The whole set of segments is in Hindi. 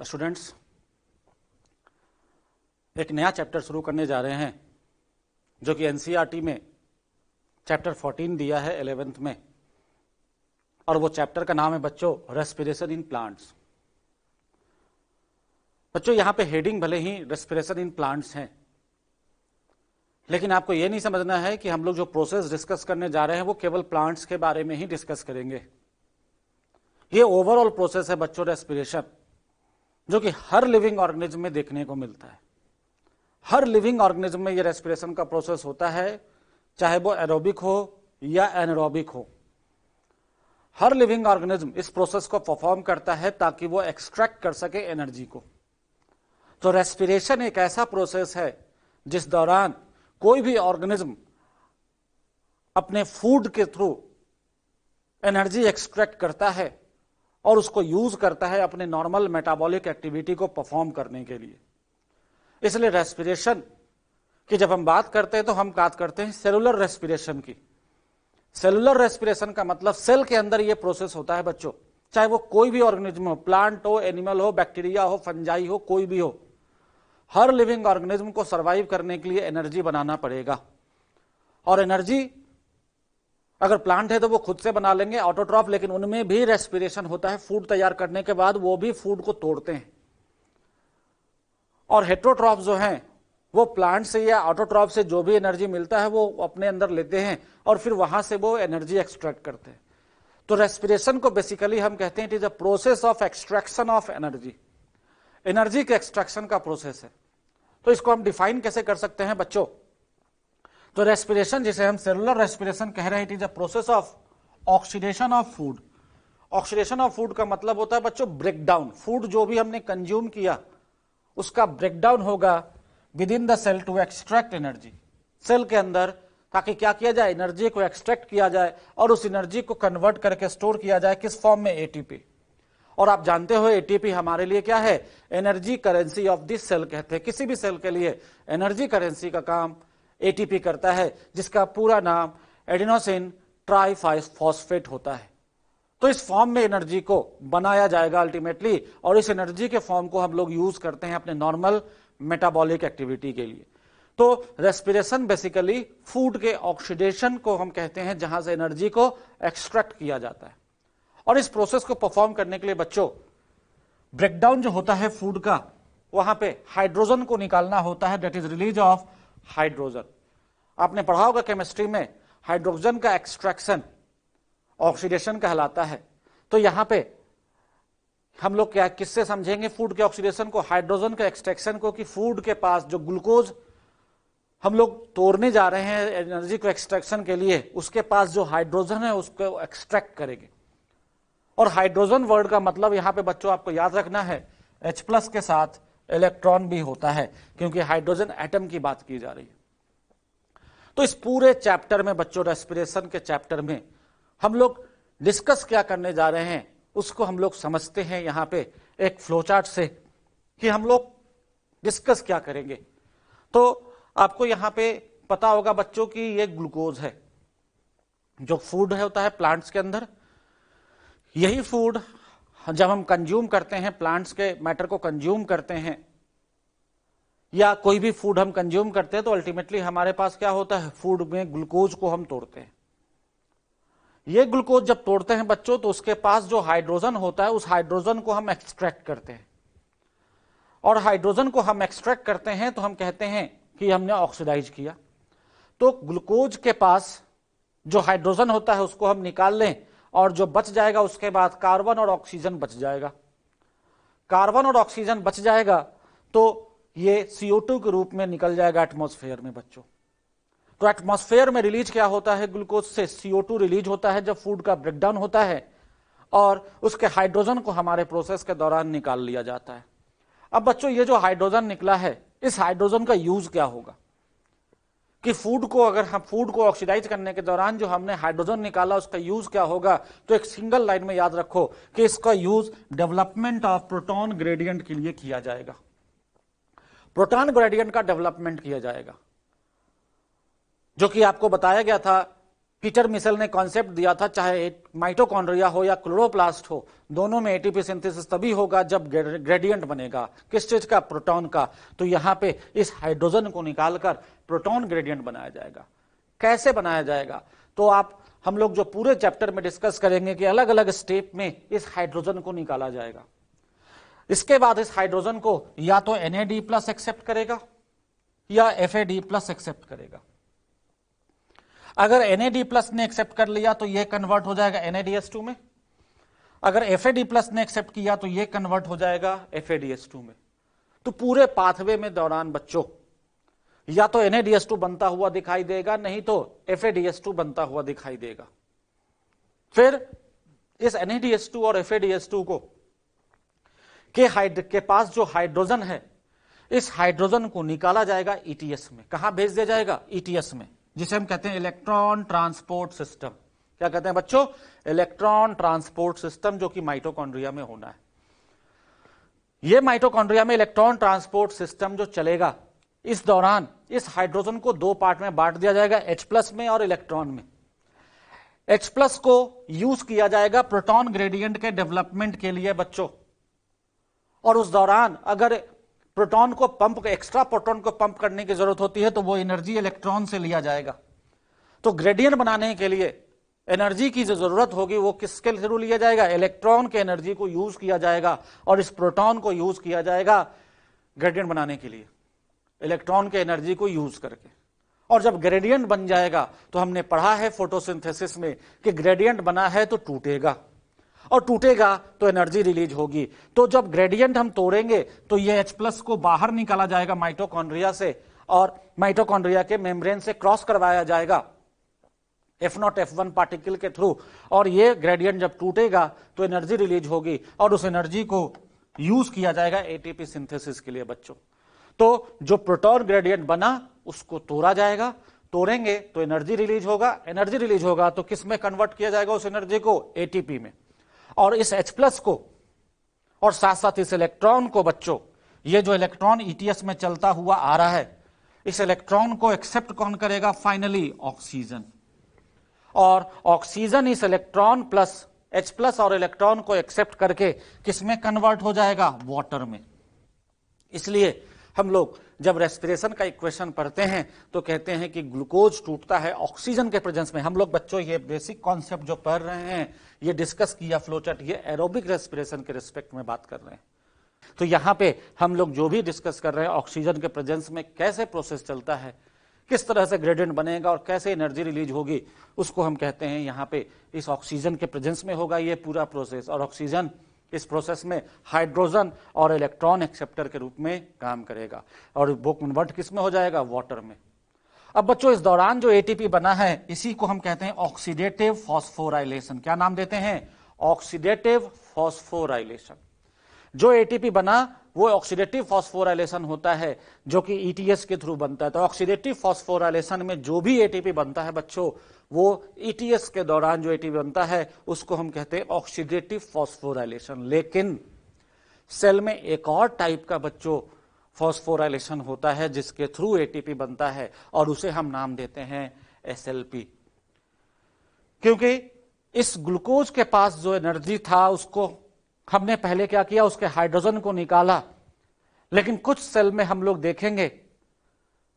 स्टूडेंट्स, एक नया चैप्टर शुरू करने जा रहे हैं जो कि एनसीईआरटी में चैप्टर 14 दिया है 11th में, और वो चैप्टर का नाम है बच्चों रेस्पिरेशन इन प्लांट्स। बच्चों यहां पे हेडिंग भले ही रेस्पिरेशन इन प्लांट्स हैं, लेकिन आपको ये नहीं समझना है कि हम लोग जो प्रोसेस डिस्कस करने जा रहे हैं वो केवल प्लांट्स के बारे में ही डिस्कस करेंगे। ये ओवरऑल प्रोसेस है बच्चों रेस्पिरेशन, जो कि हर लिविंग ऑर्गेनिज्म में देखने को मिलता है। हर लिविंग ऑर्गेनिज्म में ये रेस्पिरेशन का प्रोसेस होता है, चाहे वो एरोबिक हो या एनारोबिक हो। हर लिविंग ऑर्गेनिज्म इस प्रोसेस को परफॉर्म करता है ताकि वो एक्सट्रैक्ट कर सके एनर्जी को। तो रेस्पिरेशन एक ऐसा प्रोसेस है जिस दौरान कोई भी ऑर्गेनिज्म अपने फूड के थ्रू एनर्जी एक्सट्रैक्ट करता है और उसको यूज करता है अपने नॉर्मल मेटाबॉलिक एक्टिविटी को परफॉर्म करने के लिए। इसलिए रेस्पिरेशन की जब हम बात करते हैं तो हम बात करते हैं सेलुलर रेस्पिरेशन की। सेलुलर रेस्पिरेशन का मतलब सेल के अंदर यह प्रोसेस होता है बच्चों, चाहे वो कोई भी ऑर्गेनिज्म हो, प्लांट हो, एनिमल हो, बैक्टीरिया हो, फंजाई हो, कोई भी हो। हर लिविंग ऑर्गेनिज्म को सर्वाइव करने के लिए एनर्जी बनाना पड़ेगा, और एनर्जी अगर प्लांट है तो वो खुद से बना लेंगे ऑटोट्रॉफ, लेकिन उनमें भी रेस्पिरेशन होता है। फूड तैयार करने के बाद वो भी फूड को तोड़ते हैं। और हेट्रोट्रॉफ जो हैं वो प्लांट से या ऑटोट्रॉफ से जो भी एनर्जी मिलता है वो अपने अंदर लेते हैं और फिर वहां से वो एनर्जी एक्सट्रैक्ट करते हैं। तो रेस्पिरेशन को बेसिकली हम कहते हैं it is a process of extraction of energy. Energy के एक्सट्रैक्शन का प्रोसेस है। तो इसको हम डिफाइन कैसे कर सकते हैं बच्चों? तो रेस्पिरेशन जिसे हम सेलुलर रेस्पिरेशन कह रहे हैं, it is a process of oxidation of food. Oxidation of food का मतलब होता है बच्चों ब्रेकडाउन। फूड जो भी हमने कंज्यूम किया उसका ब्रेकडाउन होगा within the cell to extract energy. Cell के अंदर ताकि क्या किया जाए, एनर्जी को एक्सट्रैक्ट किया जाए और उस एनर्जी को कन्वर्ट करके स्टोर किया जाए किस फॉर्म में? एटीपी। और आप जानते हो एटीपी हमारे लिए क्या है? Energy currency of this cell कहते हैं। किसी भी सेल के लिए एनर्जी करेंसी का काम एटीपी करता है, जिसका पूरा नाम एडिनोसिन ट्राइफॉस्फेट होता है। तो इस फॉर्म में एनर्जी को बनाया जाएगा अल्टीमेटली, और इस एनर्जी के फॉर्म को हम लोग यूज करते हैं अपने नॉर्मल मेटाबॉलिक एक्टिविटी के लिए। तो रेस्पिरेशन बेसिकली फूड के ऑक्सीडेशन को हम कहते हैं, जहां से एनर्जी को एक्सट्रैक्ट किया जाता है। और इस प्रोसेस को परफॉर्म करने के लिए बच्चों ब्रेकडाउन जो होता है फूड का, वहां पे हाइड्रोजन को निकालना होता है, that is release of hydrogen. आपने पढ़ा होगा केमिस्ट्री में, हाइड्रोजन का एक्सट्रैक्शन ऑक्सीडेशन कहलाता है। तो यहां पे हम लोग क्या किससे समझेंगे फूड के ऑक्सीडेशन को? हाइड्रोजन के एक्सट्रैक्शन को, कि फूड के पास जो ग्लूकोज हम लोग तोड़ने जा रहे हैं एनर्जी को एक्सट्रैक्शन के लिए, उसके पास जो हाइड्रोजन है उसको एक्सट्रैक्ट करेंगे। और हाइड्रोजन वर्ड का मतलब यहां पे बच्चों आपको याद रखना है, H+ के साथ इलेक्ट्रॉन भी होता है, क्योंकि हाइड्रोजन एटम की बात की जा रही है। तो इस पूरे चैप्टर में बच्चों, रेस्पिरेशन के चैप्टर में हम लोग डिस्कस क्या करने जा रहे हैं उसको हम लोग समझते हैं यहां पे एक फ्लोचार्ट से, कि हम लोग डिस्कस क्या करेंगे। तो आपको यहां पे पता होगा बच्चों कि ये ग्लूकोज है, जो फूड है होता है प्लांट्स के अंदर। यही फूड जब हम कंज्यूम करते हैं, प्लांट्स के मैटर को कंज्यूम करते हैं, या कोई भी फूड हम कंज्यूम करते हैं, तो अल्टीमेटली हमारे पास क्या होता है? फूड में ग्लूकोज को हम तोड़ते हैं। ये ग्लूकोज जब तोड़ते हैं बच्चों, तो उसके पास जो हाइड्रोजन होता है उस हाइड्रोजन को हम एक्सट्रैक्ट करते हैं। और हाइड्रोजन को हम एक्सट्रैक्ट करते हैं तो हम कहते हैं कि हमने ऑक्सीडाइज किया। तो ग्लूकोज के पास जो हाइड्रोजन होता है उसको हम निकाल लें, और जो बच जाएगा उसके बाद कार्बन और ऑक्सीजन बच जाएगा। कार्बन और ऑक्सीजन बच जाएगा तो ये CO2 के रूप में निकल जाएगा एटमॉस्फेयर में बच्चों। तो एटमॉस्फेयर में रिलीज क्या होता है? ग्लूकोज से CO2 रिलीज होता है जब फूड का ब्रेकडाउन होता है, और उसके हाइड्रोजन को हमारे प्रोसेस के दौरान निकाल लिया जाता है। अब बच्चों ये जो हाइड्रोजन निकला है, इस हाइड्रोजन का यूज क्या होगा? कि फूड को, अगर हम फूड को ऑक्सीडाइज करने के दौरान जो हमने हाइड्रोजन निकाला उसका यूज क्या होगा? तो एक सिंगल लाइन में याद रखो कि इसका use development of proton gradient के लिए किया जाएगा। प्रोटॉन ग्रेडियंट का डेवलपमेंट किया जाएगा, जो कि आपको बताया गया था पीटर मिशेल ने कॉन्सेप्ट दिया था, चाहे माइटोकॉन्ड्रिया हो या क्लोरोप्लास्ट हो, दोनों में एटीपी सिंथेसिस तभी होगा जब ग्रेडियंट बनेगा। किस चीज का? प्रोटॉन का। तो यहां पे इस हाइड्रोजन को निकालकर प्रोटॉन ग्रेडियंट बनाया जाएगा। कैसे बनाया जाएगा? तो हम लोग जो पूरे चैप्टर में डिस्कस करेंगे कि अलग अलग स्टेप में इस हाइड्रोजन को निकाला जाएगा। इसके बाद इस हाइड्रोजन को या तो NAD+ एक्सेप्ट करेगा या FAD+ एक्सेप्ट करेगा। अगर NAD+ ने एक्सेप्ट कर लिया तो यह कन्वर्ट हो जाएगा NADH2 में। अगर FAD+ ने एक्सेप्ट किया तो यह कन्वर्ट हो जाएगा FADH2 में। तो पूरे पाथवे में दौरान बच्चों या तो NADH2 बनता हुआ दिखाई देगा, नहीं तो FADH2 बनता हुआ दिखाई देगा। फिर इस NADH2 और FADH2 को के पास जो हाइड्रोजन है, इस हाइड्रोजन को निकाला जाएगा ETS में। कहां भेज दिया जाएगा? ETS में, जिसे हम कहते हैं इलेक्ट्रॉन ट्रांसपोर्ट सिस्टम। क्या कहते हैं बच्चों? इलेक्ट्रॉन ट्रांसपोर्ट सिस्टम, जो कि माइटोकॉन्ड्रिया में होना है। यह माइटोकॉन्ड्रिया में इलेक्ट्रॉन ट्रांसपोर्ट सिस्टम जो चलेगा, इस दौरान इस हाइड्रोजन को दो पार्ट में बांट दिया जाएगा, H+ में और इलेक्ट्रॉन में। H+ को यूज किया जाएगा प्रोटॉन ग्रेडियंट के डेवलपमेंट के लिए बच्चों। और उस दौरान अगर प्रोटॉन को पंप, एक्स्ट्रा प्रोटॉन को पंप करने की जरूरत होती है तो वो एनर्जी इलेक्ट्रॉन से लिया जाएगा। तो ग्रेडियंट बनाने के लिए एनर्जी की जो जरूरत होगी वो किसके थ्रू लिया जाएगा? इलेक्ट्रॉन के एनर्जी को यूज किया जाएगा और इस प्रोटॉन को यूज किया जाएगा ग्रेडियंट बनाने के लिए, इलेक्ट्रॉन के एनर्जी को यूज करके। और जब ग्रेडियंट बन जाएगा तो हमने पढ़ा है फोटोसिंथेसिस में कि ग्रेडियंट बना है तो टूटेगा, और टूटेगा तो एनर्जी रिलीज होगी। तो जब ग्रेडियंट हम तोड़ेंगे तो ये H+ को बाहर निकाला जाएगा माइटोकॉन्ड्रिया से, और माइटोकॉन्ड्रिया के मेम्ब्रेन से क्रॉस करवाया जाएगा F0 F1 पार्टिकल के थ्रू, और ये ग्रेडियंट जब टूटेगा तो एनर्जी रिलीज होगी और उस एनर्जी को यूज किया जाएगा ATP सिंथेसिस के लिए बच्चों। तो जो प्रोटॉन ग्रेडियंट बना उसको तोड़ा जाएगा, तोड़ेंगे तो एनर्जी रिलीज होगा, एनर्जी रिलीज होगा तो किस में कन्वर्ट किया जाएगा उस एनर्जी को? ATP में। और इस H+ को और साथ साथ इस इलेक्ट्रॉन को बच्चों, ये जो इलेक्ट्रॉन ETS में चलता हुआ आ रहा है, इस इलेक्ट्रॉन को एक्सेप्ट कौन करेगा? Finally oxygen. और ऑक्सीजन इस इलेक्ट्रॉन प्लस H+ और इलेक्ट्रॉन को एक्सेप्ट करके किस में कन्वर्ट हो जाएगा? वाटर में। इसलिए हम लोग जब रेस्पिरेशन का इक्वेशन पढ़ते हैं तो कहते हैं कि ग्लूकोज टूटता है ऑक्सीजन के प्रेजेंस में। हम लोग बच्चों ये बेसिक कॉन्सेप्ट जो पढ़ रहे हैं, ये डिस्कस किया फ्लोचार्ट, ये एरोबिक रेस्पिरेशन के रिस्पेक्ट में बात कर रहे हैं। तो यहां पे हम लोग जो भी डिस्कस कर रहे हैं ऑक्सीजन के प्रेजेंस में कैसे प्रोसेस चलता है, किस तरह से ग्रेडियंट बनेगा और कैसे एनर्जी रिलीज होगी, उसको हम कहते हैं यहाँ पे इस ऑक्सीजन के प्रेजेंस में होगा ये पूरा प्रोसेस। और ऑक्सीजन इस प्रोसेस में हाइड्रोजन और इलेक्ट्रॉन एक्सेप्टर के रूप में काम करेगा, और वो कन्वर्ट किस में हो जाएगा? वाटर में। अब बच्चों इस दौरान जो ATP बना है, इसी को हम कहते हैं ऑक्सीडेटिव फॉस्फोराइलेशन। क्या नाम देते हैं? Oxidative phosphorylation. जो ATP बना वो ऑक्सीडेटिव फॉस्फोराइलेशन होता है, जो कि ETS के थ्रू बनता है। तो ऑक्सीडेटिव फॉस्फोराइलेशन में जो भी ATP बनता है बच्चों, वो ETS के दौरान जो ATP बनता है उसको हम कहते हैं ऑक्सीडेटिव फॉस्फोराइलेशन। लेकिन सेल में एक और टाइप का बच्चों फॉस्फोराइलेशन होता है जिसके थ्रू ATP बनता है, और उसे हम नाम देते हैं SLP। क्योंकि इस ग्लूकोज के पास जो एनर्जी था उसको हमने पहले क्या किया? उसके हाइड्रोजन को निकाला। लेकिन कुछ सेल में हम लोग देखेंगे,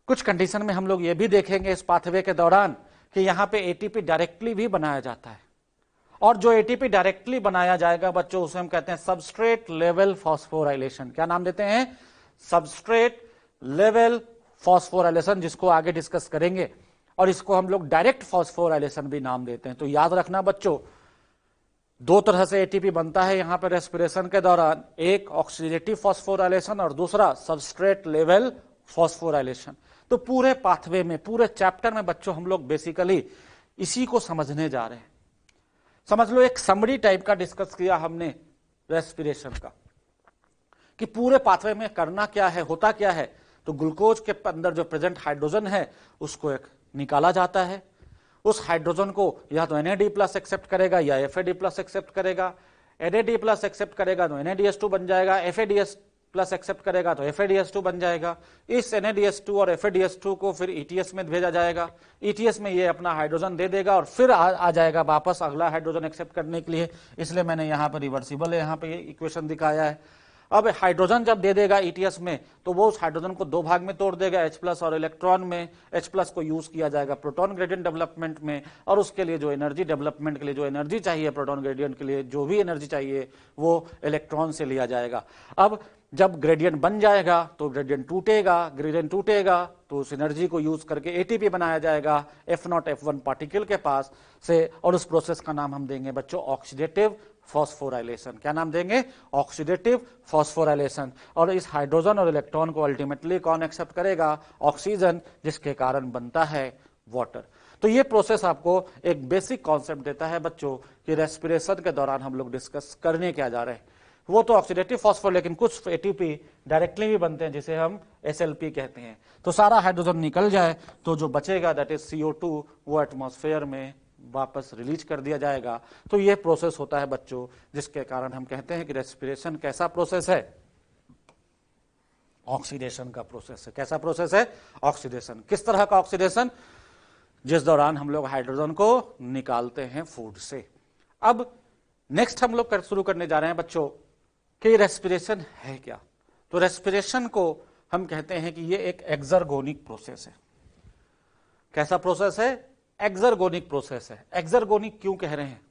कुछ कंडीशन में हम लोग ये भी देखेंगे इस पाथवे के दौरान कि यहां पे ATP डायरेक्टली भी बनाया जाता है। और जो ATP डायरेक्टली बनाया जाएगा बच्चों, उसे हम कहते हैं सबस्ट्रेट लेवल फॉस्फोराइलेशन। क्या नाम देते हैं? सबस्ट्रेट लेवल फॉस्फोराइलेशन, जिसको आगे डिस्कस करेंगे। और इसको हम लोग डायरेक्ट फॉस्फोराइलेशन भी नाम देते हैं। तो याद रखना बच्चों, दो तरह से ATP बनता है यहां पर रेस्पिरेशन के दौरान, एक ऑक्सीडेटिव फॉस्फोराइलेशन और दूसरा सबस्ट्रेट लेवल फॉस्फोराइलेशन। तो पूरे पाथवे में, पूरे चैप्टर में बच्चों हम लोग बेसिकली इसी को समझने जा रहे हैं। समझ लो एक समरी टाइप का डिस्कस किया हमने रेस्पिरेशन का, कि पूरे पाथवे में करना क्या है, होता क्या है। तो ग्लूकोज के अंदर जो प्रेजेंट हाइड्रोजन है उसको एक निकाला जाता है। उस हाइड्रोजन को या तो NAD+ एक्सेप्ट करेगा या FAD+ एक्सेप्ट करेगा। NAD+ एक्सेप्ट करेगा तो NADH2 बन जाएगा, प्लस एक्सेप्ट करेगा तो FADS2 बन जाएगा। इस NADS2 और FADS2 को फिर ETS में भेजा जाएगा, ETS में ये अपना हाइड्रोजन दे देगा और फिर आ जाएगा वापस अगला हाइड्रोजन एक्सेप्ट करने के लिए, इसलिए मैंने यहाँ पर रिवर्सिबल यहाँ पे इक्वेशन दिखाया है। अब हाइड्रोजन जब दे देगा ETS में तो वो उस हाइड्रोजन को दो भाग में तोड़ देगा, H+ और इलेक्ट्रॉन में। H+ को यूज किया जाएगा प्रोटॉन ग्रेडियंट डेवलपमेंट में, और उसके लिए जो एनर्जी डेवलपमेंट के लिए जो एनर्जी चाहिए, प्रोटॉन ग्रेडियंट के लिए जो भी एनर्जी चाहिए वो इलेक्ट्रॉन से लिया जाएगा। अब जब ग्रेडियंट बन जाएगा तो ग्रेडियंट टूटेगा तो उस एनर्जी को यूज करके ATP बनाया जाएगा F0 F1 पार्टिकल के पास से, और उस प्रोसेस का नाम हम देंगे बच्चों ऑक्सीडेटिव फॉस्फोराइलेशन। क्या नाम देंगे? Oxidative phosphorylation. और इस हाइड्रोजन और इलेक्ट्रॉन को अल्टीमेटली कौन एक्सेप्ट करेगा? ऑक्सीजन, जिसके कारण बनता है वाटर। तो ये प्रोसेस आपको एक बेसिक कॉन्सेप्ट देता है बच्चों कि रेस्पिरेशन के दौरान हम लोग डिस्कस करने क्या जा रहे हैं। वो तो ऑक्सीडेटिव फॉस्फोर, लेकिन कुछ ATP डायरेक्टली भी बनते हैं जिसे हम SLP कहते हैं। तो सारा हाइड्रोजन निकल जाए तो जो बचेगा दैट इज CO2, वो एटमॉस्फेयर में वापस रिलीज कर दिया जाएगा। तो ये प्रोसेस होता है बच्चों, जिसके कारण हम कहते हैं कि रेस्पिरेशन कैसा प्रोसेस है? ऑक्सीडेशन का प्रोसेस है। कैसा प्रोसेस है? ऑक्सीडेशन। किस तरह का ऑक्सीडेशन? जिस दौरान हम लोग हाइड्रोजन को निकालते हैं फूड से। अब नेक्स्ट हम लोग शुरू करने जा रहे हैं बच्चों कि रेस्पिरेशन है क्या। तो रेस्पिरेशन को हम कहते हैं कि ये एक एक्सर्गोनिक प्रोसेस है। कैसा प्रोसेस है? एक्सर्गोनिक प्रोसेस है। एक्सर्गोनिक क्यों कह रहे हैं?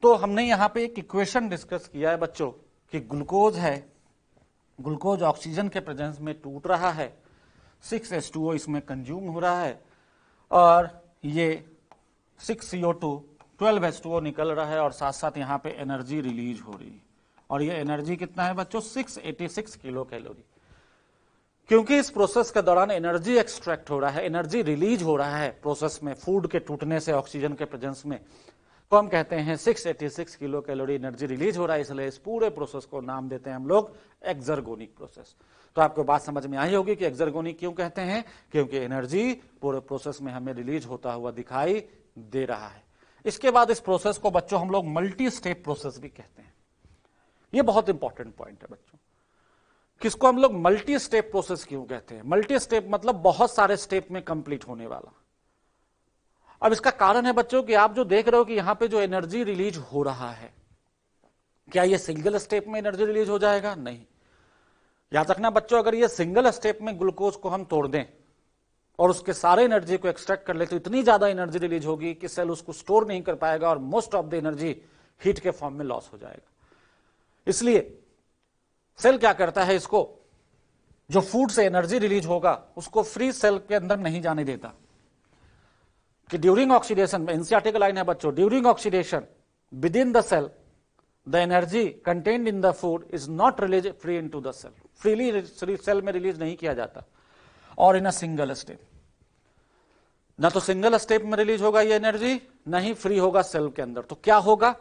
तो हमने यहां पे एक इक्वेशन डिस्कस किया है बच्चों कि ग्लूकोज है, ग्लूकोज ऑक्सीजन के प्रेजेंस में टूट रहा है, 6H2O इसमें कंज्यूम हो रहा है, और ये 6CO2 12H2O निकल रहा है, और साथ साथ यहाँ पे एनर्जी रिलीज हो रही है। और ये एनर्जी कितना है बच्चों? 686 किलो कैलोरी। क्योंकि इस प्रोसेस के दौरान एनर्जी एक्सट्रैक्ट हो रहा है, एनर्जी रिलीज हो रहा है प्रोसेस में, फूड के टूटने से ऑक्सीजन के प्रेजेंस में, तो हम कहते हैं 686 किलो कैलोरी एनर्जी रिलीज हो रहा है, इसलिए इस पूरे प्रोसेस को नाम देते हैं हम लोग एक्सर्गोनिक प्रोसेस। तो आपको बात समझ में आई होगी कि एक्सर्गोनिक क्यों कहते हैं, क्योंकि एनर्जी पूरे प्रोसेस में हमें रिलीज होता हुआ दिखाई दे रहा है। इसके बाद इस प्रोसेस को बच्चों हम लोग मल्टी स्टेप प्रोसेस भी कहते हैं। ये बहुत इंपॉर्टेंट पॉइंट है बच्चों। किसको हम लोग मल्टी स्टेप प्रोसेस क्यों कहते हैं? मल्टी स्टेप मतलब बहुत सारे स्टेप में कंप्लीट होने वाला। अब इसका कारण है बच्चों कि आप जो देख रहे हो कि यहां पे जो एनर्जी रिलीज हो रहा है, क्या ये सिंगल स्टेप में एनर्जी रिलीज हो जाएगा? नहीं। याद रखना बच्चों, अगर ये सिंगल स्टेप में ग्लूकोज को हम तोड़ दें और उसके सारे एनर्जी को एक्सट्रैक्ट कर ले तो इतनी ज्यादा एनर्जी रिलीज होगी कि सेल उसको स्टोर नहीं कर पाएगा और most of the energy heat के फॉर्म में लॉस हो जाएगा। इसलिए सेल क्या करता है, इसको जो फूड से एनर्जी रिलीज होगा उसको फ्री सेल के अंदर नहीं जाने देता। कि ड्यूरिंग ऑक्सीडेशन, एनसीईआरटी का लाइन है बच्चों, during oxidation within the cell the energy contained in the food is not release free into the cell. Freely cell में रिलीज नहीं किया जाता। और इन अ सिंगल स्टेप, ना तो सिंगल स्टेप में रिलीज होगा ये एनर्जी, ना ही फ्री होगा सेल के अंदर। तो क्या होगा?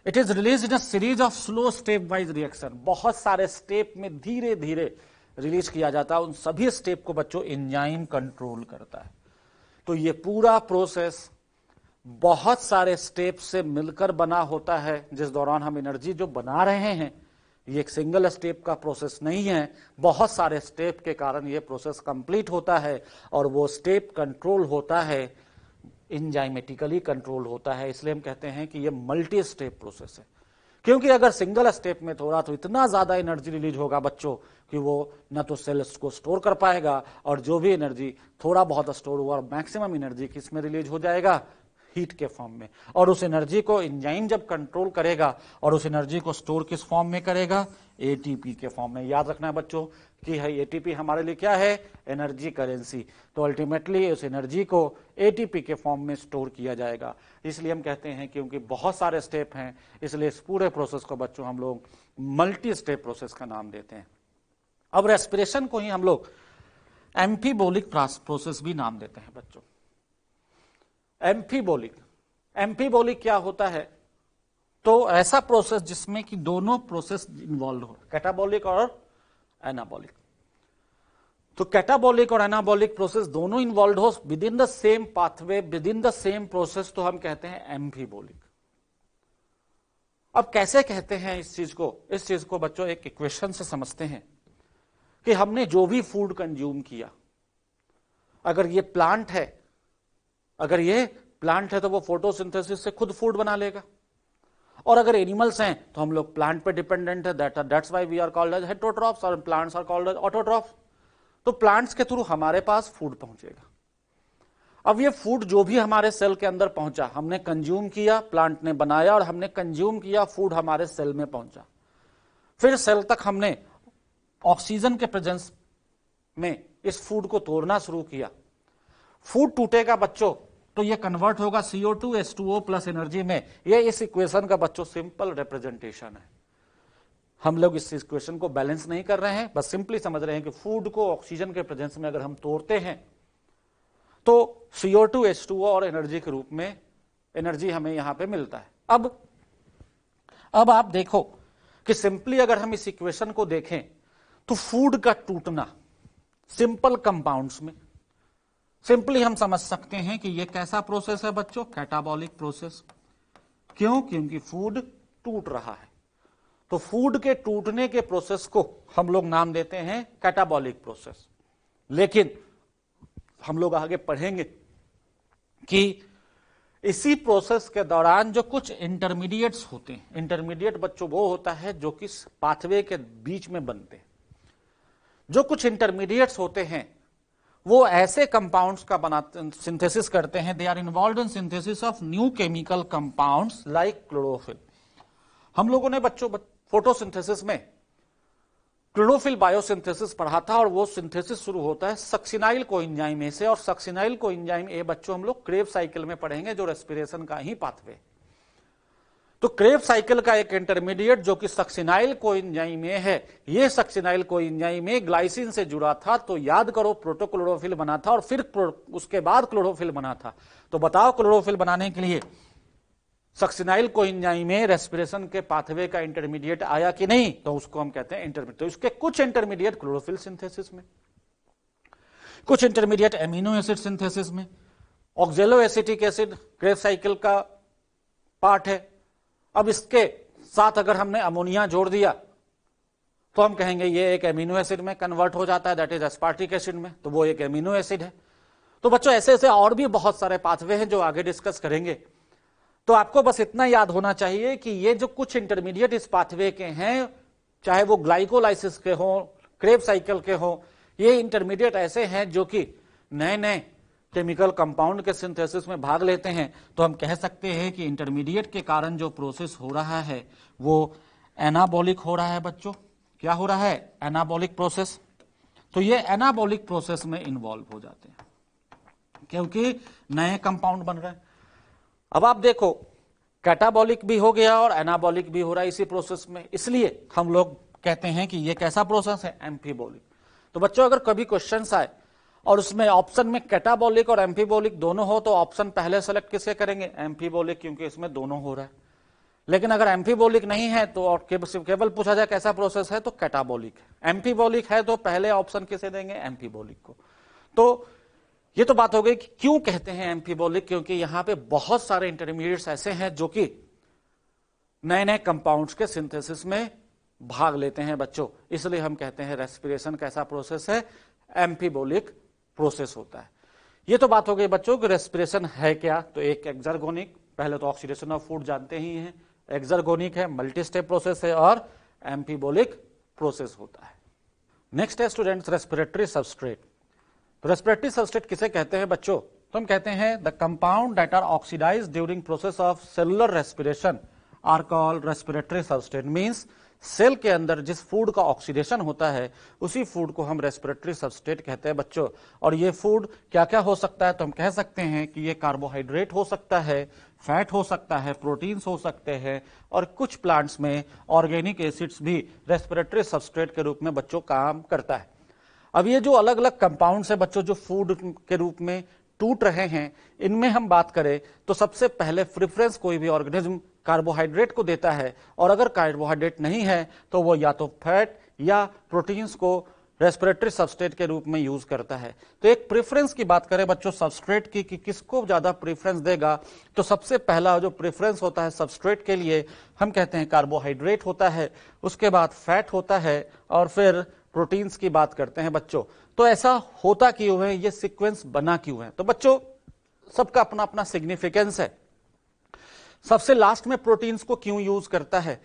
It is release in a series of slow step wise reaction. बहुत सारे स्टेप में धीरे धीरे रिलीज किया जाता है। उन सभी स्टेप को बच्चों एंजाइम कंट्रोल करता है। तो ये पूरा प्रोसेस बहुत सारे स्टेप से मिलकर बना होता है, जिस दौरान हम एनर्जी जो बना रहे हैं ये एक सिंगल स्टेप का प्रोसेस नहीं है। बहुत सारे स्टेप के कारण ये प्रोसेस कंप्लीट होता है, और वो स्टेप कंट्रोल होता है, एंजाइमेटिकली कंट्रोल होता है। इसलिए हम कहते हैं कि ये मल्टी स्टेप प्रोसेस है। क्योंकि अगर सिंगल स्टेप में थोड़ा तो इतना ज्यादा एनर्जी रिलीज होगा बच्चों कि वो न तो सेल्स को स्टोर कर पाएगा, और जो भी एनर्जी थोड़ा बहुत स्टोर हुआ, मैक्सिमम एनर्जी किस में रिलीज हो जाएगा? हीट के फॉर्म में। और उस एनर्जी को एंजाइम जब कंट्रोल करेगा और उस एनर्जी को स्टोर किस फॉर्म में करेगा? एटीपी के फॉर्म में। याद रखना है बच्चों कि है एटीपी हमारे लिए क्या है? Energy currency. तो अल्टीमेटली उस एनर्जी को एटीपी के फॉर्म में स्टोर किया जाएगा। इसलिए हम कहते हैं क्योंकि बहुत सारे स्टेप हैं, इसलिए इस पूरे प्रोसेस को बच्चों हम लोग मल्टी स्टेप प्रोसेस का नाम देते हैं। अब रेस्पिरेशन को ही हम लोग एम्फीबोलिक प्रोसेस भी नाम देते हैं बच्चों। एम्फीबोलिक क्या होता है? तो ऐसा प्रोसेस जिसमें कि दोनों प्रोसेस इन्वॉल्व हो, कैटाबोलिक और एनाबोलिक। तो कैटाबोलिक और एनाबोलिक प्रोसेस दोनों इन्वॉल्व हो with in the same pathway, with in the same process, तो हम कहते हैं एम्फीबोलिक। अब कैसे कहते हैं इस चीज को बच्चों एक इक्वेशन से समझते हैं कि हमने जो भी फूड कंज्यूम किया, अगर ये प्लांट है तो वो फोटोसिंथेसिस से खुद फूड बना लेगा, और अगर एनिमल्स हैं तो हम लोग प्लांट पे डिपेंडेंट है, that's why we are called as heterotrophs और plants are called as autotrophs. तो प्लांट्स के थ्रू हमारे पास फूड पहुंचेगा। अब ये फूड जो भी हमारे सेल के अंदर पहुंचा, हमने कंज्यूम किया, प्लांट ने बनाया और हमने कंज्यूम किया, फूड हमारे सेल में पहुंचा, फिर सेल तक हमने ऑक्सीजन के प्रेजेंस में इस फूड को तोड़ना शुरू किया। फूड टूटेगा बच्चों तो ये कन्वर्ट होगा CO2 H2O प्लस एनर्जी में। ये इस इक्वेशन का बच्चों सिंपल रिप्रेजेंटेशन है। हम लोग इस इक्वेशन को बैलेंस नहीं कर रहे हैं, बस सिंपली समझ रहे हैं कि फूड को ऑक्सीजन के प्रेजेंस में अगर हम तोड़ते हैं तो CO2 H2O और एनर्जी के रूप में एनर्जी हमें यहां पे मिलता है। अब आप देखो कि सिंपली अगर हम इस इक्वेशन को देखें तो फूड का टूटना सिंपल कंपाउंड्स में सिंपली हम समझ सकते हैं कि यह कैसा प्रोसेस है बच्चों, कैटाबॉलिक प्रोसेस। क्यों? क्योंकि फूड टूट रहा है। तो फूड के टूटने के प्रोसेस को हम लोग नाम देते हैं कैटाबॉलिक प्रोसेस। लेकिन हम लोग आगे पढ़ेंगे कि इसी प्रोसेस के दौरान जो कुछ इंटरमीडिएट्स होते हैं, इंटरमीडिएट बच्चों वो होता है जो कि पाथवे के बीच में बनते हैं। जो कुछ इंटरमीडिएट्स होते हैं वो ऐसे कंपाउंड्स का बनाते सिंथेसिस करते हैं, they are involved in synthesis of new chemical compounds like chlorophyll. हम लोगों ने बच्चों फोटोसिंथेसिस में क्लोरोफिल बायोसिंथेसिस पढ़ा था, और वो सिंथेसिस शुरू होता है सक्सिनाइल कोएंजाइम ए से, और सक्सिनाइल कोएंजाइम ए बच्चों हम लोग क्रेब साइकिल में पढ़ेंगे जो रेस्पिरेशन का ही पाथवे। तो क्रेब साइकिल का एक इंटरमीडिएट जो कि सक्सिनाइल कोएंजाइम ए है, ये सक्सिनाइल कोएंजाइम ए ग्लाइसिन से जुड़ा था, तो याद करो प्रोटोक्लोरोफिल बना था और फिर उसके बाद क्लोरोफिल बना था। तो बताओ क्लोरोफिल बनाने के लिए सक्सिनाइल कोएंजाइम ए रेस्पिरेशन के पाथवे का इंटरमीडिएट आया कि नहीं? तो उसको हम कहते हैं इंटरमीडिएट। तो इसके कुछ इंटरमीडिएट क्लोरोफिल सिंथेसिस में, कुछ इंटरमीडिएट एमिनो एसिड सिंथेसिस में। ऑक्जेलो एसिटिक एसिड क्रेब साइकिल का पार्ट है। अब इसके साथ अगर हमने अमोनिया जोड़ दिया तो हम कहेंगे ये एक एमिनो एसिड में कन्वर्ट हो जाता है, दैट इज एस्पार्टिक एसिड में, तो वो एक एमिनो एसिड है। तो बच्चों ऐसे ऐसे और भी बहुत सारे पाथवे हैं जो आगे डिस्कस करेंगे। तो आपको बस इतना याद होना चाहिए कि ये जो कुछ इंटरमीडिएट इस पाथवे के हैं, चाहे वो ग्लाइकोलाइसिस के हो, क्रेब साइकिल के हो, ये इंटरमीडिएट ऐसे हैं जो कि नए नए केमिकल कंपाउंड के सिंथेसिस में भाग लेते हैं। तो हम कह सकते हैं कि इंटरमीडिएट के कारण जो प्रोसेस हो रहा है वो एनाबॉलिक हो रहा है बच्चों। क्या हो रहा है? Anabolic process. तो ये एनाबॉलिक प्रोसेस में इन्वॉल्व हो जाते हैं क्योंकि नए कंपाउंड बन रहे हैं। अब आप देखो कैटाबॉलिक भी हो गया और एनाबॉलिक भी हो रहा है इसी प्रोसेस में, इसलिए हम लोग कहते हैं कि ये कैसा प्रोसेस है? एम्फीबॉलिक। तो बच्चों अगर कभी क्वेश्चंस आए और उसमें ऑप्शन में कैटाबॉलिक और एम्फीबॉलिक दोनों हो तो ऑप्शन पहले सेलेक्ट किसे करेंगे? एम्फीबॉलिक, क्योंकि इसमें दोनों हो रहा है। लेकिन अगर एम्फीबॉलिक नहीं है तो और केवल पूछा जाए कैसा प्रोसेस है तो कैटाबॉलिक है। एम्फीबॉलिक है तो पहले ऑप्शन किसे देंगे? एम्फीबॉलिक को। तो ये तो बात हो गई कि क्यों कहते हैं एम्फीबॉलिक, क्योंकि यहां पे बहुत सारे इंटरमीडिएट्स ऐसे हैं जो कि नए नए कंपाउंड्स के सिंथेसिस में भाग लेते हैं बच्चों, इसलिए हम कहते हैं रेस्पिरेशन कैसा प्रोसेस है? एम्फीबॉलिक प्रोसेस होता है। ये तो बात हो गई बच्चों कि रेस्पिरेशन है क्या। तो एक एक्सर्गोनिक, पहले तो ऑक्सीडेशन ऑफ फूड जानते ही हैं, एक्सर्गोनिक है, मल्टी स्टेप प्रोसेस है, और एम्फीबॉलिक प्रोसेस होता है। नेक्स्ट है स्टूडेंट्स रेस्पिरेटरी सबस्ट्रेट। तो रेस्पिरेटरी सबस्ट्रेट किसे कहते हैं बच्चों? तो हम कहते हैं the compound that are oxidised during process of cellular respiration are called respiratory substrate. Means cell के अंदर जिस फूड का ऑक्सीडेशन होता है उसी फूड को हम रेस्पिरेटरी सबस्ट्रेट कहते हैं बच्चों। और ये फूड क्या क्या हो सकता है? तो हम कह सकते हैं कि ये कार्बोहाइड्रेट हो सकता है, फैट हो सकता है, प्रोटीन्स हो सकते हैं, और कुछ प्लांट्स में ऑर्गेनिक एसिड्स भी रेस्पिरेटरी सबस्ट्रेट के रूप में बच्चों काम करता है। अब ये जो अलग अलग कंपाउंड्स है बच्चों जो फूड के रूप में टूट रहे हैं, इनमें हम बात करें तो सबसे पहले प्रेफरेंस कोई भी ऑर्गेनिज्म कार्बोहाइड्रेट को देता है, और अगर कार्बोहाइड्रेट नहीं है तो वो या तो फैट या प्रोटीन्स को रेस्पिरेटरी सबस्ट्रेट के रूप में यूज करता है। तो एक प्रेफरेंस की बात करें बच्चों सबस्ट्रेट की कि किसको ज्यादा प्रेफरेंस देगा, तो सबसे पहला जो प्रेफरेंस होता है सबस्ट्रेट के लिए हम कहते हैं कार्बोहाइड्रेट होता है, उसके बाद फैट होता है और फिर प्रोटीन्स की बात करते हैं बच्चों। तो ऐसा होता क्यों है, ये सीक्वेंस बना क्यों है? तो बच्चों सबका अपना अपना सिग्निफिकेंस है। सबसे लास्ट में प्रोटीन्स को क्यों यूज करता है